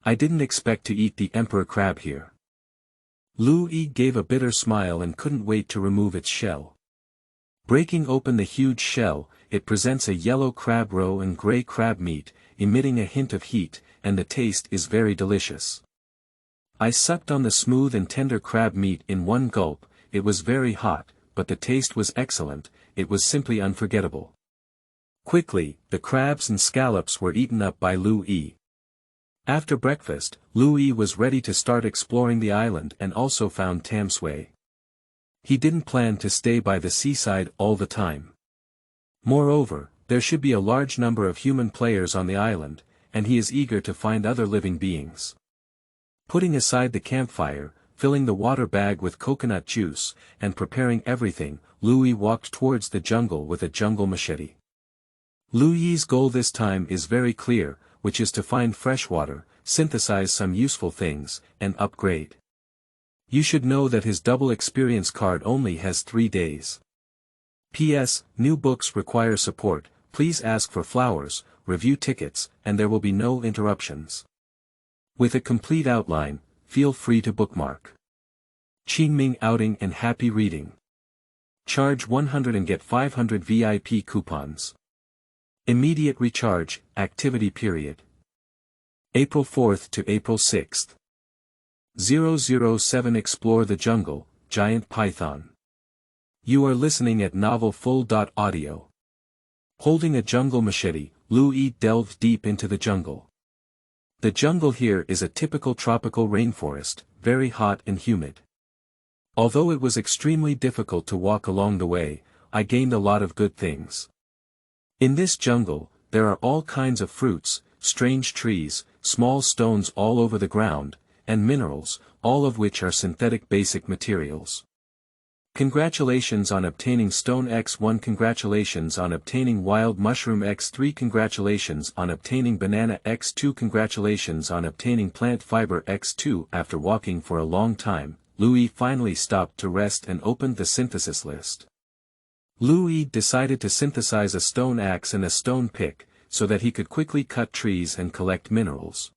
I didn't expect to eat the emperor crab here. Liu Yi gave a bitter smile and couldn't wait to remove its shell. Breaking open the huge shell, it presents a yellow crab roe and gray crab meat, emitting a hint of heat, and the taste is very delicious. I sucked on the smooth and tender crab meat in one gulp. It was very hot, but the taste was excellent. It was simply unforgettable. Quickly, the crabs and scallops were eaten up by Liu Yi. After breakfast, Liu Yi was ready to start exploring the island and also found Tamsui. He didn't plan to stay by the seaside all the time. Moreover, there should be a large number of human players on the island, and he is eager to find other living beings. Putting aside the campfire, filling the water bag with coconut juice, and preparing everything, Liu Yi walked towards the jungle with a jungle machete. Liu Yi's goal this time is very clear, which is to find fresh water, synthesize some useful things, and upgrade. You should know that his double experience card only has 3 days. P.S. New books require support. Please ask for flowers, review tickets, and there will be no interruptions. With a complete outline, feel free to bookmark. Qingming outing and happy reading. Charge 100 and get 500 VIP coupons. Immediate recharge, activity period. April 4th to April 6th. 007 Explore the Jungle, Giant Python. You are listening at Novel Full.audio. Holding a jungle machete, Liu Yi delved deep into the jungle. The jungle here is a typical tropical rainforest, very hot and humid. Although it was extremely difficult to walk along the way, I gained a lot of good things. In this jungle, there are all kinds of fruits, strange trees, small stones all over the ground, and minerals, all of which are synthetic basic materials. Congratulations on obtaining Stone X1. Congratulations on obtaining Wild Mushroom X3. Congratulations on obtaining Banana X2. Congratulations on obtaining Plant Fiber X2. After walking for a long time, Liu Yi finally stopped to rest and opened the synthesis list. Liu Yi decided to synthesize a stone axe and a stone pick, so that he could quickly cut trees and collect minerals.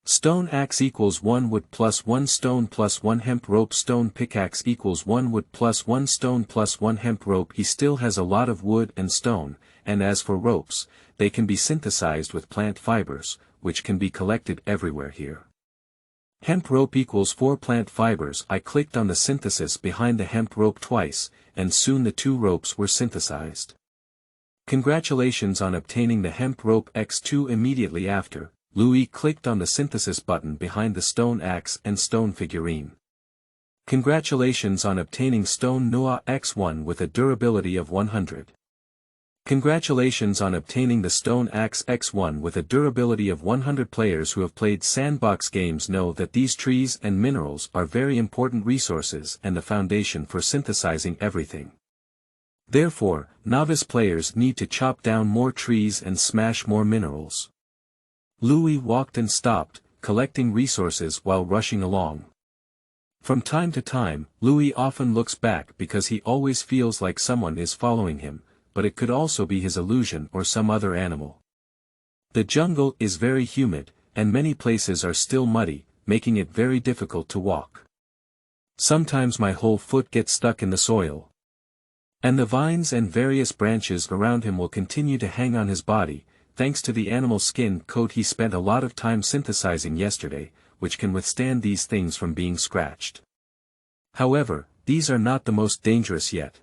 Stone axe equals 1 wood plus 1 stone plus 1 hemp rope. Stone pickaxe equals 1 wood plus 1 stone plus 1 hemp rope. He still has a lot of wood and stone, and as for ropes, they can be synthesized with plant fibers, which can be collected everywhere here. Hemp rope equals 4 plant fibers. I clicked on the synthesis behind the hemp rope twice, and soon the 2 ropes were synthesized. Congratulations on obtaining the hemp rope X2. Immediately after, Liu Yi clicked on the synthesis button behind the stone axe and stone figurine. Congratulations on obtaining stone Noah X1 with a durability of 100. Congratulations on obtaining the stone axe X1 with a durability of 100. Players who have played sandbox games know that these trees and minerals are very important resources and the foundation for synthesizing everything. Therefore, novice players need to chop down more trees and smash more minerals. Liu Yi walked and stopped, collecting resources while rushing along. From time to time, Liu Yi often looks back because he always feels like someone is following him, but it could also be his illusion or some other animal. The jungle is very humid, and many places are still muddy, making it very difficult to walk. Sometimes my whole foot gets stuck in the soil. And the vines and various branches around him will continue to hang on his body, thanks to the animal skin coat he spent a lot of time synthesizing yesterday, which can withstand these things from being scratched. However, these are not the most dangerous yet.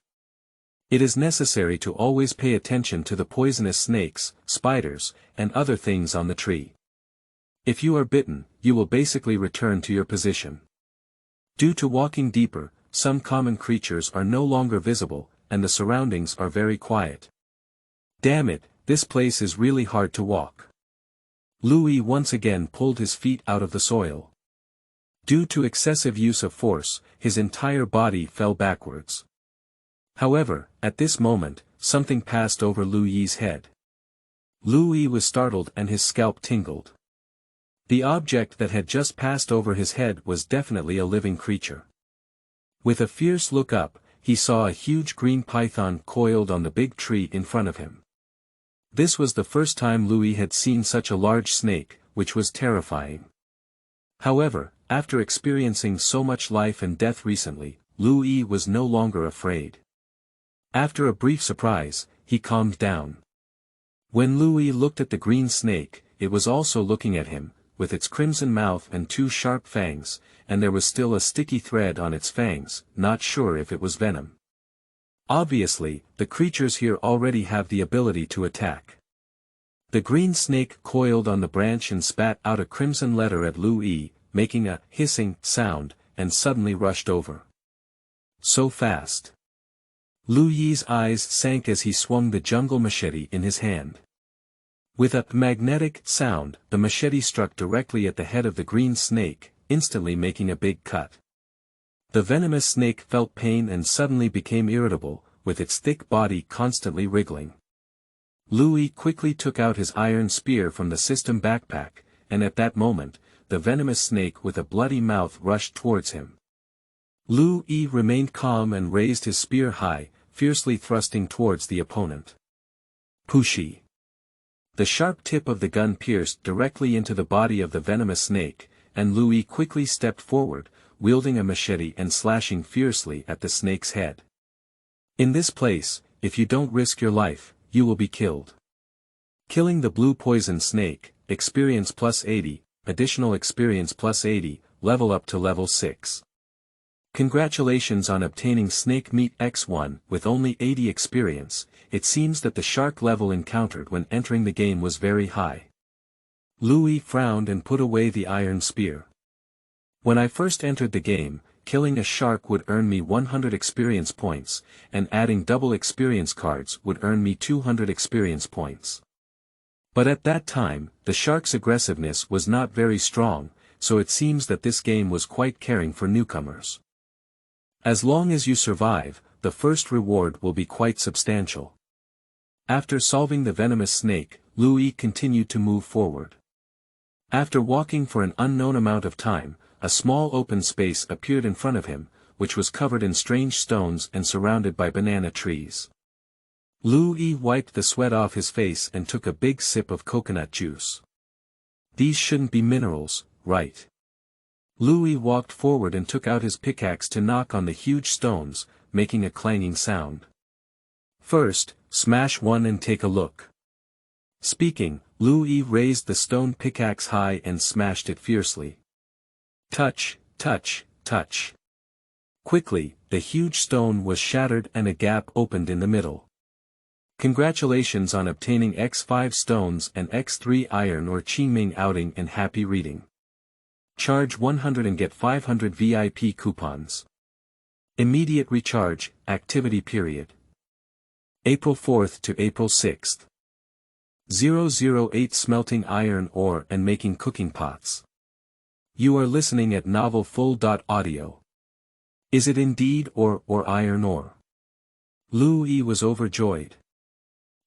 It is necessary to always pay attention to the poisonous snakes, spiders, and other things on the tree. If you are bitten, you will basically return to your position. Due to walking deeper, some common creatures are no longer visible, and the surroundings are very quiet. Damn it, this place is really hard to walk. Liu Yi once again pulled his feet out of the soil. Due to excessive use of force, his entire body fell backwards. However, at this moment, something passed over Liu Yi's head. Liu Yi was startled and his scalp tingled. The object that had just passed over his head was definitely a living creature. With a fierce look up, he saw a huge green python coiled on the big tree in front of him. This was the first time Liu Yi had seen such a large snake, which was terrifying. However, after experiencing so much life and death recently, Liu Yi was no longer afraid. After a brief surprise, he calmed down. When Liu Yi looked at the green snake, it was also looking at him, with its crimson mouth and two sharp fangs, and there was still a sticky thread on its fangs, not sure if it was venom. Obviously, the creatures here already have the ability to attack. The green snake coiled on the branch and spat out a crimson letter at Liu Yi, making a hissing sound, and suddenly rushed over. So fast. Liu Yi's eyes sank as he swung the jungle machete in his hand. With a magnetic sound, the machete struck directly at the head of the green snake, instantly making a big cut. The venomous snake felt pain and suddenly became irritable, with its thick body constantly wriggling. Liu Yi quickly took out his iron spear from the system backpack, and at that moment, the venomous snake with a bloody mouth rushed towards him. Liu Yi remained calm and raised his spear high, fiercely thrusting towards the opponent. Pushi. The sharp tip of the gun pierced directly into the body of the venomous snake, and Liu Yi quickly stepped forward, wielding a machete and slashing fiercely at the snake's head. In this place, if you don't risk your life, you will be killed. Killing the blue poison snake, experience plus 80, additional experience plus 80, level up to level 6. Congratulations on obtaining Snake Meat X1 with only 80 experience. It seems that the shark level encountered when entering the game was very high. Liu Yi frowned and put away the iron spear. When I first entered the game, killing a shark would earn me 100 experience points, and adding double experience cards would earn me 200 experience points. But at that time, the shark's aggressiveness was not very strong, so it seems that this game was quite caring for newcomers. As long as you survive, the first reward will be quite substantial. After solving the venomous snake, Liu Yi continued to move forward. After walking for an unknown amount of time, a small open space appeared in front of him, which was covered in strange stones and surrounded by banana trees. Liu Yi wiped the sweat off his face and took a big sip of coconut juice. These shouldn't be minerals, right? Liu Yi walked forward and took out his pickaxe to knock on the huge stones, making a clanging sound. First, smash one and take a look. Speaking, Liu Yi raised the stone pickaxe high and smashed it fiercely. Touch, touch, touch. Quickly, the huge stone was shattered and a gap opened in the middle. Congratulations on obtaining X5 stones and X3 iron or Qingming outing and happy reading. Charge 100 and get 500 VIP coupons. Immediate recharge, activity period. April 4th to April 6th. 008 Smelting iron ore and making cooking pots. You are listening at novelfull.audio. Is it indeed or iron ore? Liu Yi was overjoyed.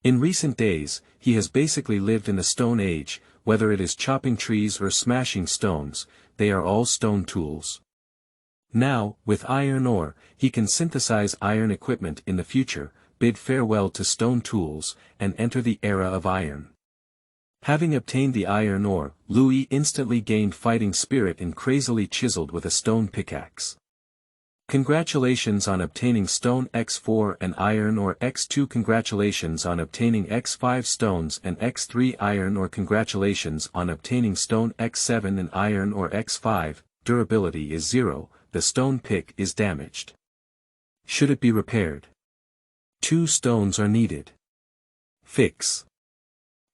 In recent days, he has basically lived in the Stone Age, whether it is chopping trees or smashing stones, they are all stone tools. Now, with iron ore, he can synthesize iron equipment in the future, bid farewell to stone tools, and enter the era of iron. Having obtained the iron ore, Liu Yi instantly gained fighting spirit and crazily chiseled with a stone pickaxe. Congratulations on obtaining stone X4 and iron ore X2. Congratulations on obtaining X5 stones and X3 iron ore. Congratulations on obtaining stone X7 and iron ore X5. Durability is 0, the stone pick is damaged. Should it be repaired? 2 stones are needed. Fix.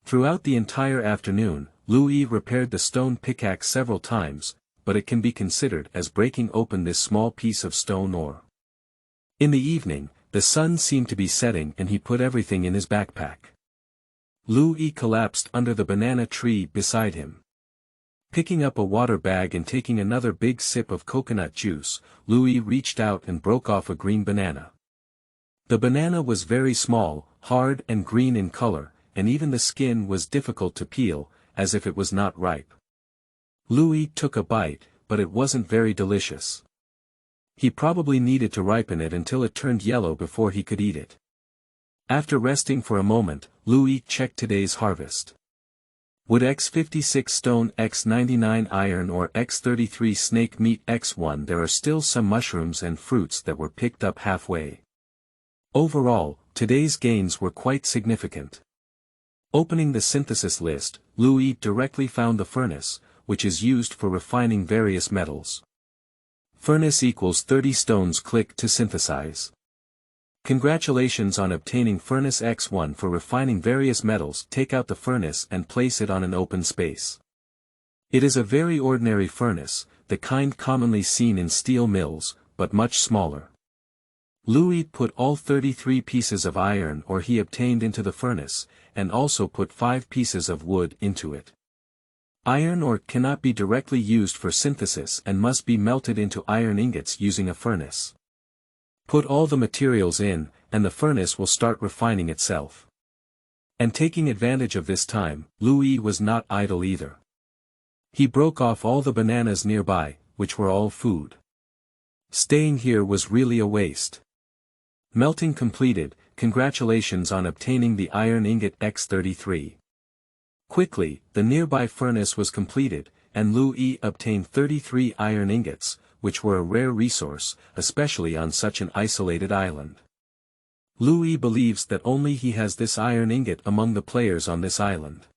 Throughout the entire afternoon, Liu Yi repaired the stone pickaxe several times, but it can be considered as breaking open this small piece of stone ore. In the evening, the sun seemed to be setting and he put everything in his backpack. Liu Yi collapsed under the banana tree beside him. Picking up a water bag and taking another big sip of coconut juice, Liu Yi reached out and broke off a green banana. The banana was very small, hard and green in color, and even the skin was difficult to peel, as if it was not ripe. Liu Yi took a bite, but it wasn't very delicious. He probably needed to ripen it until it turned yellow before he could eat it. After resting for a moment, Liu Yi checked today's harvest. Wood X56 stone X99 iron or X33 snake meat X1. There are still some mushrooms and fruits that were picked up halfway. Overall, today's gains were quite significant. Opening the synthesis list, Liu Yi directly found the furnace, which is used for refining various metals. Furnace equals 30 stones. Click to synthesize. Congratulations on obtaining Furnace X1 for refining various metals. Take out the furnace and place it on an open space. It is a very ordinary furnace, the kind commonly seen in steel mills, but much smaller. Liu Yi put all 33 pieces of iron ore he obtained into the furnace, and also put 5 pieces of wood into it. Iron ore cannot be directly used for synthesis and must be melted into iron ingots using a furnace. Put all the materials in, and the furnace will start refining itself. And taking advantage of this time, Liu Yi was not idle either. He broke off all the bananas nearby, which were all food. Staying here was really a waste. Melting completed. Congratulations on obtaining the iron ingot X33. Quickly, the nearby furnace was completed, and Liu Yi obtained 33 iron ingots, which were a rare resource, especially on such an isolated island. Liu Yi believes that only he has this iron ingot among the players on this island.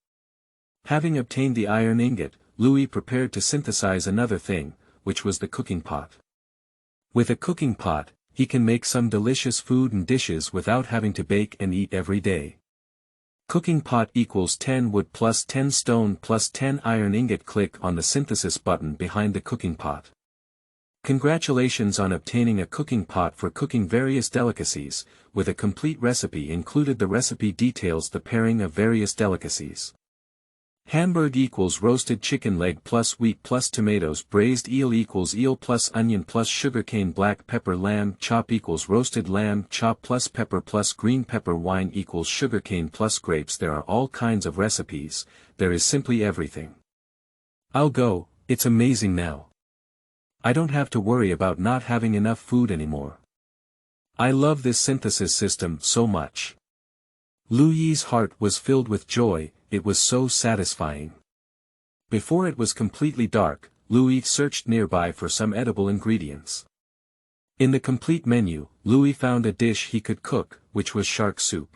Having obtained the iron ingot, Liu Yi prepared to synthesize another thing, which was the cooking pot. With a cooking pot, he can make some delicious food and dishes without having to bake and eat every day. Cooking pot equals 10 wood plus 10 stone plus 10 iron ingot. Click on the synthesis button behind the cooking pot. Congratulations on obtaining a cooking pot for cooking various delicacies, with a complete recipe included. The recipe details the pairing of various delicacies. Hamburg equals roasted chicken leg plus wheat plus tomatoes. Braised eel equals eel plus onion plus sugarcane. Black pepper lamb chop equals roasted lamb chop plus pepper plus green pepper. Wine equals sugarcane plus grapes. There are all kinds of recipes, there is simply everything. I'll go, it's amazing now. I don't have to worry about not having enough food anymore. I love this synthesis system so much. Liu Yi's heart was filled with joy, it was so satisfying. Before it was completely dark, Liu Yi searched nearby for some edible ingredients. In the complete menu, Liu Yi found a dish he could cook, which was shark soup.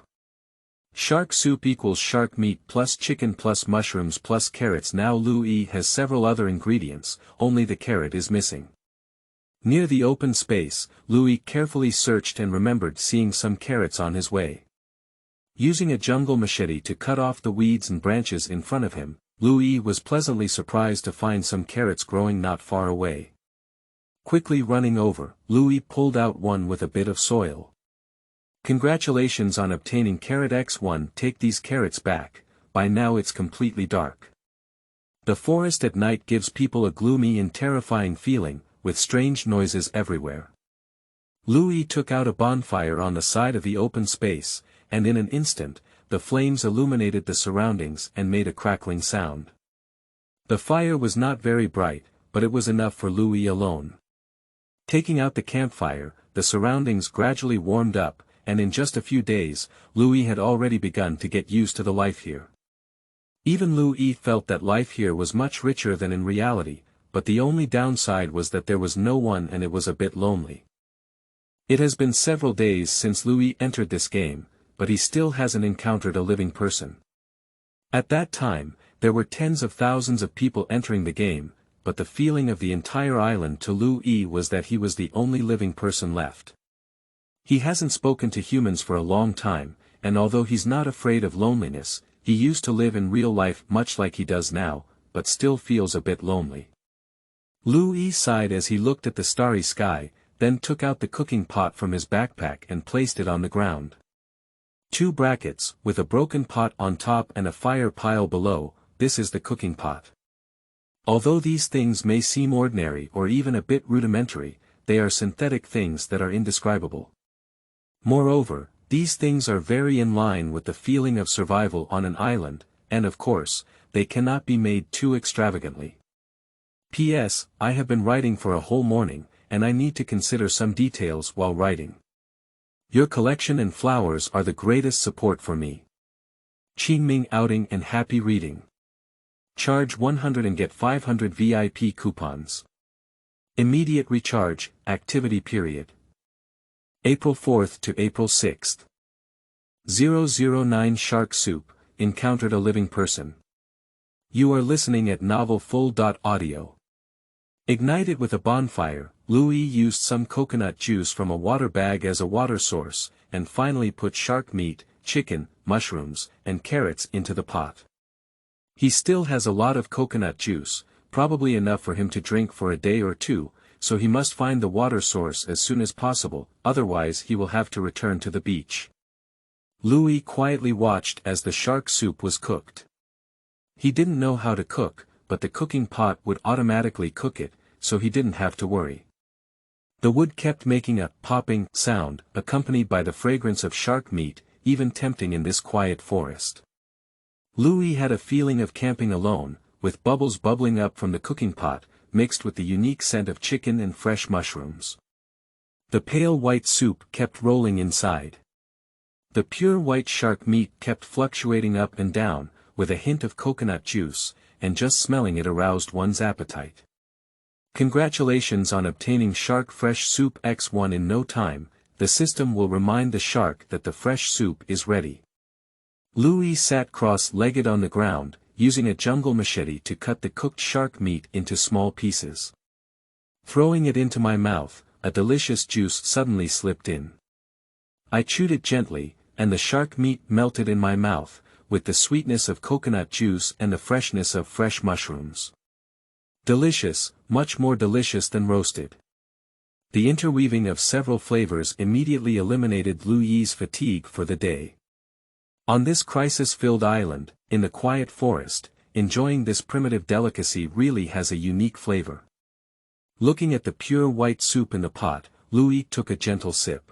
Shark soup equals shark meat plus chicken plus mushrooms plus carrots. Now Liu Yi has several other ingredients, only the carrot is missing. Near the open space, Liu Yi carefully searched and remembered seeing some carrots on his way. Using a jungle machete to cut off the weeds and branches in front of him, Liu Yi was pleasantly surprised to find some carrots growing not far away. Quickly running over, Liu Yi pulled out one with a bit of soil. Congratulations on obtaining carrot X1. Take these carrots back, by now it's completely dark. The forest at night gives people a gloomy and terrifying feeling, with strange noises everywhere. Liu Yi took out a bonfire on the side of the open space, and in an instant, the flames illuminated the surroundings and made a crackling sound. The fire was not very bright, but it was enough for Liu Yi alone. Taking out the campfire, the surroundings gradually warmed up, and in just a few days, Liu Yi had already begun to get used to the life here. Even Liu Yi felt that life here was much richer than in reality, but the only downside was that there was no one and it was a bit lonely. It has been several days since Liu Yi entered this game, but he still hasn't encountered a living person. At that time, there were tens of thousands of people entering the game, but the feeling of the entire island to Liu Yi was that he was the only living person left. He hasn't spoken to humans for a long time, and although he's not afraid of loneliness, he used to live in real life much like he does now, but still feels a bit lonely. Liu Yi sighed as he looked at the starry sky, then took out the cooking pot from his backpack and placed it on the ground. 2 brackets, with a broken pot on top and a fire pile below, this is the cooking pot. Although these things may seem ordinary or even a bit rudimentary, they are synthetic things that are indescribable. Moreover, these things are very in line with the feeling of survival on an island, and of course, they cannot be made too extravagantly. P.S. I have been writing for a whole morning, and I need to consider some details while writing. Your collection and flowers are the greatest support for me. Qingming outing and happy reading. Charge 100 and get 500 VIP coupons. Immediate recharge, activity period. April 4th to April 6th. 009 Shark Soup, encountered a living person. You are listening at novel full.audio. Ignited with a bonfire, Liu Yi used some coconut juice from a water bag as a water source, and finally put shark meat, chicken, mushrooms, and carrots into the pot. He still has a lot of coconut juice, probably enough for him to drink for a day or two, so he must find the water source as soon as possible, otherwise he will have to return to the beach. Liu Yi quietly watched as the shark soup was cooked. He didn't know how to cook, but the cooking pot would automatically cook it, so he didn't have to worry. The wood kept making a popping sound, accompanied by the fragrance of shark meat, even tempting in this quiet forest. Liu Yi had a feeling of camping alone, with bubbles bubbling up from the cooking pot, mixed with the unique scent of chicken and fresh mushrooms. The pale white soup kept rolling inside. The pure white shark meat kept fluctuating up and down, with a hint of coconut juice, and just smelling it aroused one's appetite. Congratulations on obtaining Shark Fresh Soup X1 in no time, the system will remind the shark that the fresh soup is ready. Liu Yi sat cross-legged on the ground, using a jungle machete to cut the cooked shark meat into small pieces. Throwing it into my mouth, a delicious juice suddenly slipped in. I chewed it gently, and the shark meat melted in my mouth, with the sweetness of coconut juice and the freshness of fresh mushrooms. Delicious, much more delicious than roasted. The interweaving of several flavors immediately eliminated Liu Yi's fatigue for the day. On this crisis-filled island, in the quiet forest, enjoying this primitive delicacy really has a unique flavor. Looking at the pure white soup in the pot, Liu Yi took a gentle sip.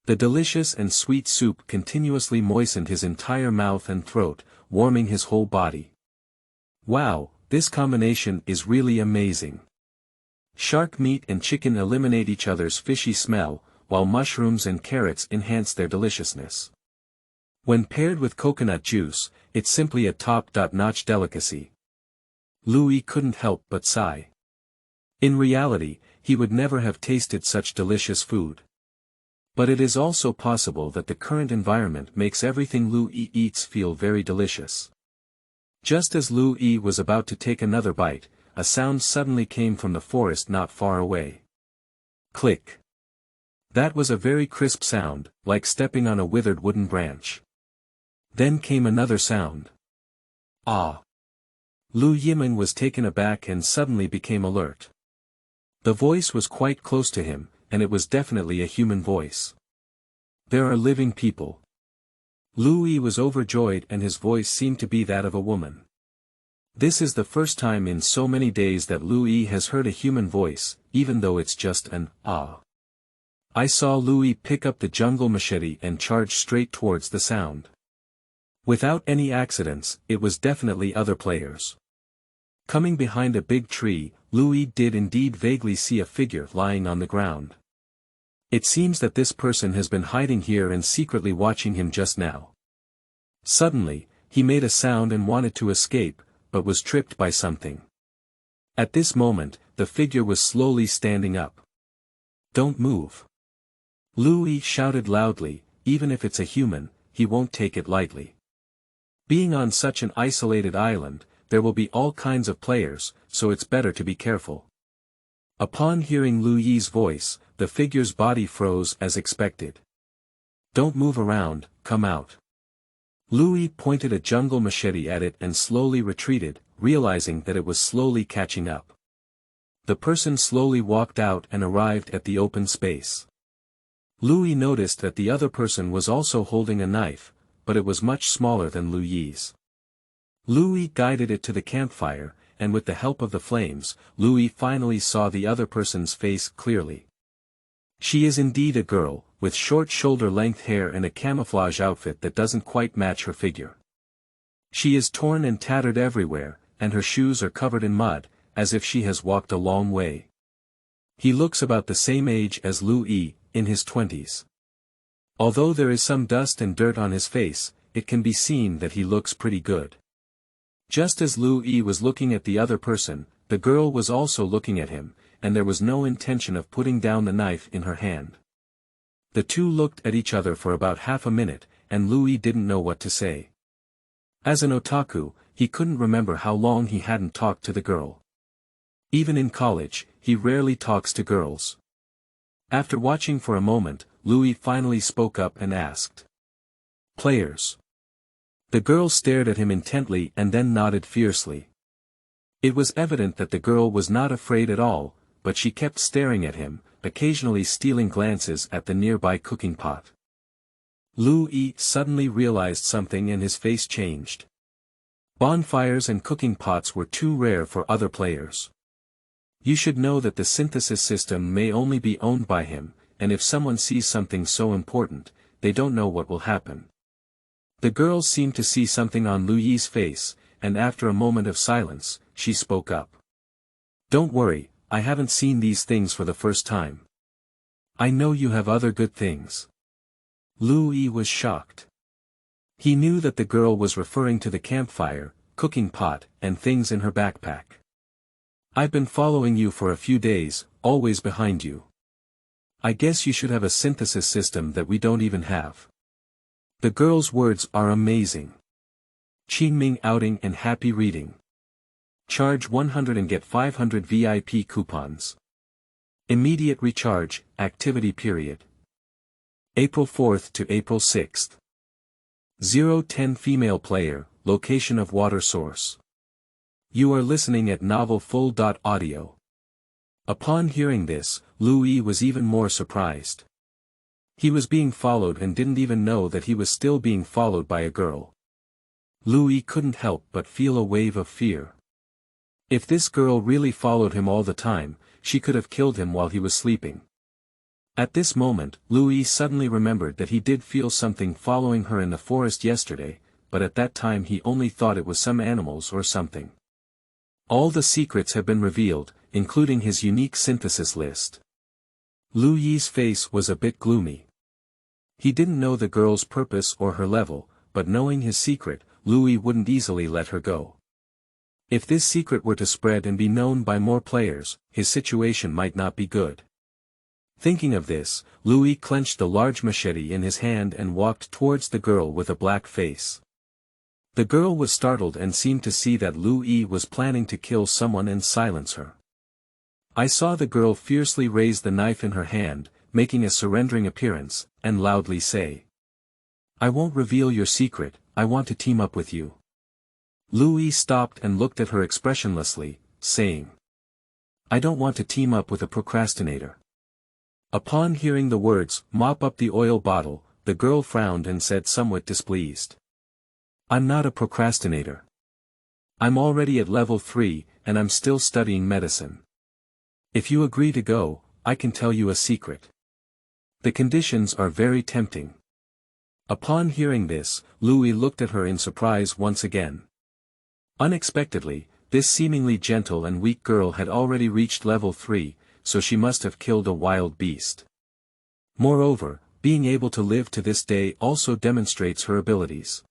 The delicious and sweet soup continuously moistened his entire mouth and throat, warming his whole body. Wow, this combination is really amazing. Shark meat and chicken eliminate each other's fishy smell, while mushrooms and carrots enhance their deliciousness. When paired with coconut juice, it's simply a top-notch delicacy. Liu Yi couldn't help but sigh. In reality, he would never have tasted such delicious food. But it is also possible that the current environment makes everything Liu Yi eats feel very delicious. Just as Liu Yi was about to take another bite, a sound suddenly came from the forest not far away. Click. That was a very crisp sound, like stepping on a withered wooden branch. Then came another sound. Ah! Liu Yimin was taken aback and suddenly became alert. The voice was quite close to him, and it was definitely a human voice. There are living people. Liu Yi was overjoyed and his voice seemed to be that of a woman. This is the first time in so many days that Liu Yi has heard a human voice, even though it's just an ah. I saw Liu Yi pick up the jungle machete and charge straight towards the sound. Without any accidents, it was definitely other players. Coming behind a big tree, Liu Yi did indeed vaguely see a figure lying on the ground. It seems that this person has been hiding here and secretly watching him just now. Suddenly, he made a sound and wanted to escape, but was tripped by something. At this moment, the figure was slowly standing up. Don't move. Liu Yi shouted loudly, even if it's a human, he won't take it lightly. Being on such an isolated island, there will be all kinds of players, so it's better to be careful. Upon hearing Liu Yi's voice, the figure's body froze as expected. Don't move around, come out. Liu Yi pointed a jungle machete at it and slowly retreated, realizing that it was slowly catching up. The person slowly walked out and arrived at the open space. Liu Yi noticed that the other person was also holding a knife, but it was much smaller than Liu Yi's. Liu Yi guided it to the campfire, and with the help of the flames, Liu Yi finally saw the other person's face clearly. She is indeed a girl, with short shoulder-length hair and a camouflage outfit that doesn't quite match her figure. She is torn and tattered everywhere, and her shoes are covered in mud, as if she has walked a long way. He looks about the same age as Liu Yi, in his 20s. Although there is some dust and dirt on his face, it can be seen that he looks pretty good. Just as Liu Yi was looking at the other person, the girl was also looking at him, and there was no intention of putting down the knife in her hand. The two looked at each other for about half a minute, and Liu Yi didn't know what to say. As an otaku, he couldn't remember how long he hadn't talked to the girl. Even in college, he rarely talks to girls. After watching for a moment, Liu Yi finally spoke up and asked. "Players." The girl stared at him intently and then nodded fiercely. It was evident that the girl was not afraid at all, but she kept staring at him, occasionally stealing glances at the nearby cooking pot. Liu Yi suddenly realized something and his face changed. Bonfires and cooking pots were too rare for other players. You should know that the synthesis system may only be owned by him, and if someone sees something so important, they don't know what will happen. The girl seemed to see something on Liu Yi's face, and after a moment of silence, she spoke up. "Don't worry, I haven't seen these things for the first time. I know you have other good things." Liu Yi was shocked. He knew that the girl was referring to the campfire, cooking pot, and things in her backpack. "I've been following you for a few days, always behind you. I guess you should have a synthesis system that we don't even have." The girl's words are amazing. Qingming outing and happy reading. Charge 100 and get 500 VIP coupons. Immediate recharge, activity period. April 4th to April 6th. 010 female player, location of water source. You are listening at novelfull.audio. Upon hearing this, Liu Yi was even more surprised. He was being followed and didn't even know that he was still being followed by a girl. Liu Yi couldn't help but feel a wave of fear. If this girl really followed him all the time, she could have killed him while he was sleeping. At this moment, Liu Yi suddenly remembered that he did feel something following her in the forest yesterday, but at that time he only thought it was some animals or something. All the secrets have been revealed, including his unique synthesis list. Liu Yi's face was a bit gloomy. He didn't know the girl's purpose or her level, but knowing his secret, Liu Yi wouldn't easily let her go. If this secret were to spread and be known by more players, his situation might not be good. Thinking of this, Liu Yi clenched the large machete in his hand and walked towards the girl with a black face. The girl was startled and seemed to see that Liu Yi was planning to kill someone and silence her. I saw the girl fiercely raise the knife in her hand, making a surrendering appearance, and loudly say. "I won't reveal your secret, I want to team up with you." Liu Yi stopped and looked at her expressionlessly, saying. "I don't want to team up with a procrastinator." Upon hearing the words, "mop up the oil bottle," the girl frowned and said somewhat displeased. "I'm not a procrastinator. I'm already at level 3, and I'm still studying medicine. If you agree to go, I can tell you a secret. The conditions are very tempting." Upon hearing this, Liu Yi looked at her in surprise once again. Unexpectedly, this seemingly gentle and weak girl had already reached level 3, so she must have killed a wild beast. Moreover, being able to live to this day also demonstrates her abilities.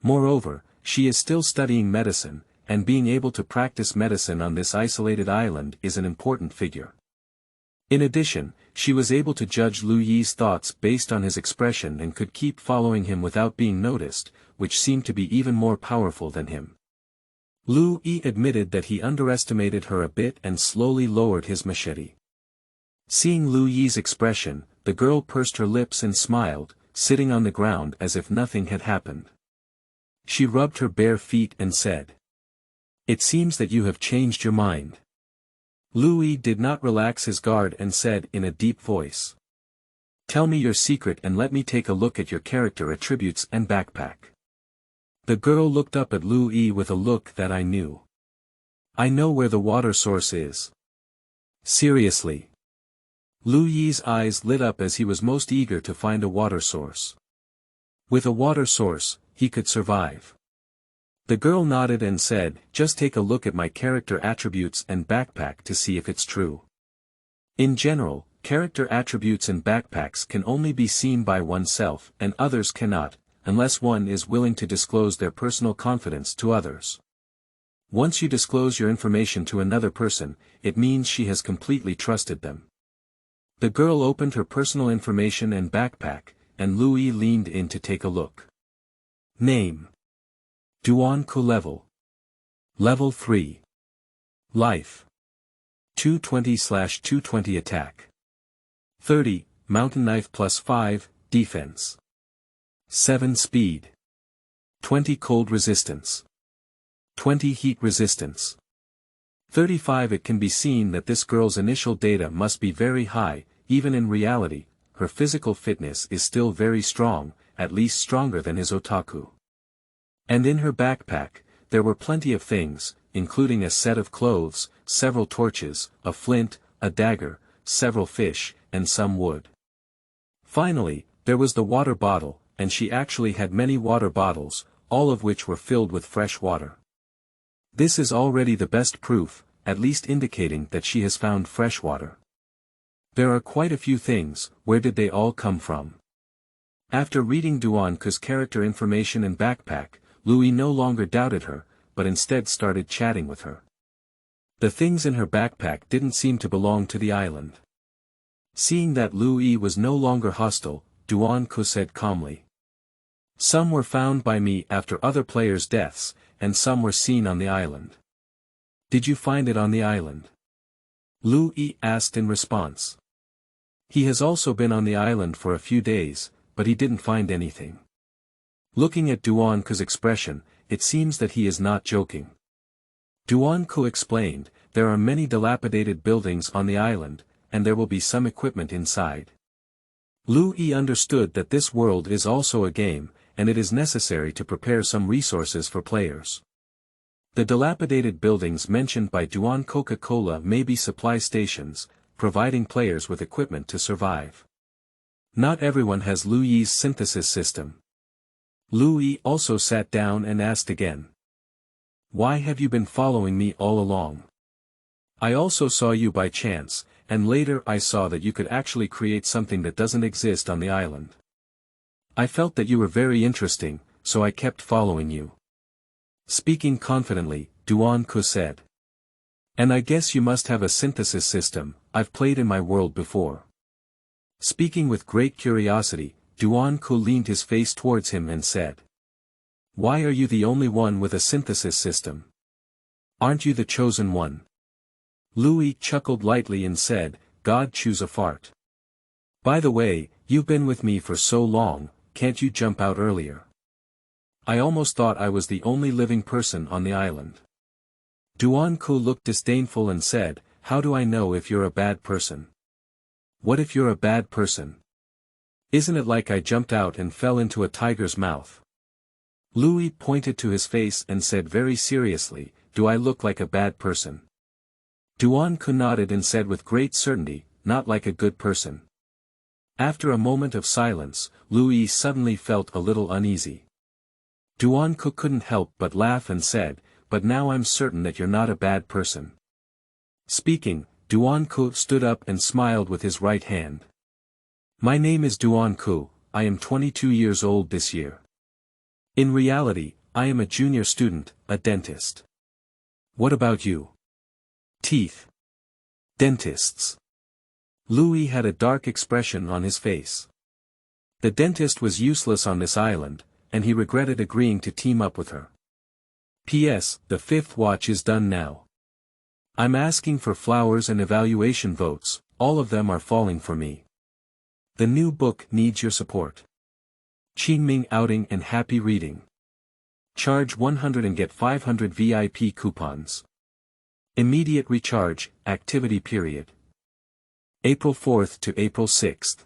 Moreover, she is still studying medicine, and being able to practice medicine on this isolated island is an important figure. In addition, she was able to judge Liu Yi's thoughts based on his expression and could keep following him without being noticed, which seemed to be even more powerful than him. Liu Yi admitted that he underestimated her a bit and slowly lowered his machete. Seeing Liu Yi's expression, the girl pursed her lips and smiled, sitting on the ground as if nothing had happened. She rubbed her bare feet and said. "It seems that you have changed your mind." Liu Yi did not relax his guard and said in a deep voice. "Tell me your secret and let me take a look at your character attributes and backpack." The girl looked up at Liu Yi with a look that I knew. "I know where the water source is." "Seriously?" Liu Yi's eyes lit up as he was most eager to find a water source. With a water source, he could survive. The girl nodded and said, "Just take a look at my character attributes and backpack to see if it's true." In general, character attributes and backpacks can only be seen by oneself and others cannot, unless one is willing to disclose their personal confidence to others. Once you disclose your information to another person, it means she has completely trusted them. The girl opened her personal information and backpack, and Liu Yi leaned in to take a look. Name. Duanku level. Level 3. Life. 220/220 attack. 30, mountain knife plus 5, defense. 7 speed. 20 cold resistance. 20 heat resistance. 35. It can be seen that this girl's initial data must be very high. Even in reality, her physical fitness is still very strong, at least stronger than his otaku. And in her backpack, there were plenty of things, including a set of clothes, several torches, a flint, a dagger, several fish, and some wood. Finally, there was the water bottle, and she actually had many water bottles, all of which were filled with fresh water. This is already the best proof, at least indicating that she has found fresh water. There are quite a few things. Where did they all come from? After reading Duanku's character information and backpack, Liu Yi no longer doubted her, but instead started chatting with her. The things in her backpack didn't seem to belong to the island. Seeing that Liu Yi was no longer hostile, Duanku said calmly. Some were found by me after other players' deaths, and some were seen on the island. Did you find it on the island? Liu Yi asked in response. He has also been on the island for a few days, but he didn't find anything. Looking at Duanku's expression, it seems that he is not joking. Duanku explained, there are many dilapidated buildings on the island, and there will be some equipment inside. Liu Yi understood that this world is also a game, and it is necessary to prepare some resources for players. The dilapidated buildings mentioned by Duan Coca-Cola may be supply stations, providing players with equipment to survive. Not everyone has Liu Yi's synthesis system. Liu Yi also sat down and asked again. Why have you been following me all along? I also saw you by chance, and later I saw that you could actually create something that doesn't exist on the island. I felt that you were very interesting, so I kept following you. Speaking confidently, Duanku said. And I guess you must have a synthesis system. I've played in my world before. Speaking with great curiosity, Duanku leaned his face towards him and said. Why are you the only one with a synthesis system? Aren't you the chosen one? Liu Yi chuckled lightly and said, God choose a fart. By the way, you've been with me for so long, can't you jump out earlier? I almost thought I was the only living person on the island. Duanku looked disdainful and said, how do I know if you're a bad person? What if you're a bad person? Isn't it like I jumped out and fell into a tiger's mouth? Liu Yi pointed to his face and said very seriously, do I look like a bad person? Duanku nodded and said with great certainty, not like a good person. After a moment of silence, Liu Yi suddenly felt a little uneasy. Duanku couldn't help but laugh and said, but now I'm certain that you're not a bad person. Speaking, Duanku stood up and smiled with his right hand. My name is Duanku, I am 22 years old this year. In reality, I am a junior student, a dentist. What about you? Teeth. Dentists. Liu Yi had a dark expression on his face. The dentist was useless on this island, and he regretted agreeing to team up with her. P.S. The 5th watch is done now. I'm asking for flowers and evaluation votes, all of them are falling for me. The new book needs your support. Qingming outing and happy reading. Charge 100 and get 500 VIP coupons. Immediate recharge, activity period. April 4th to April 6th.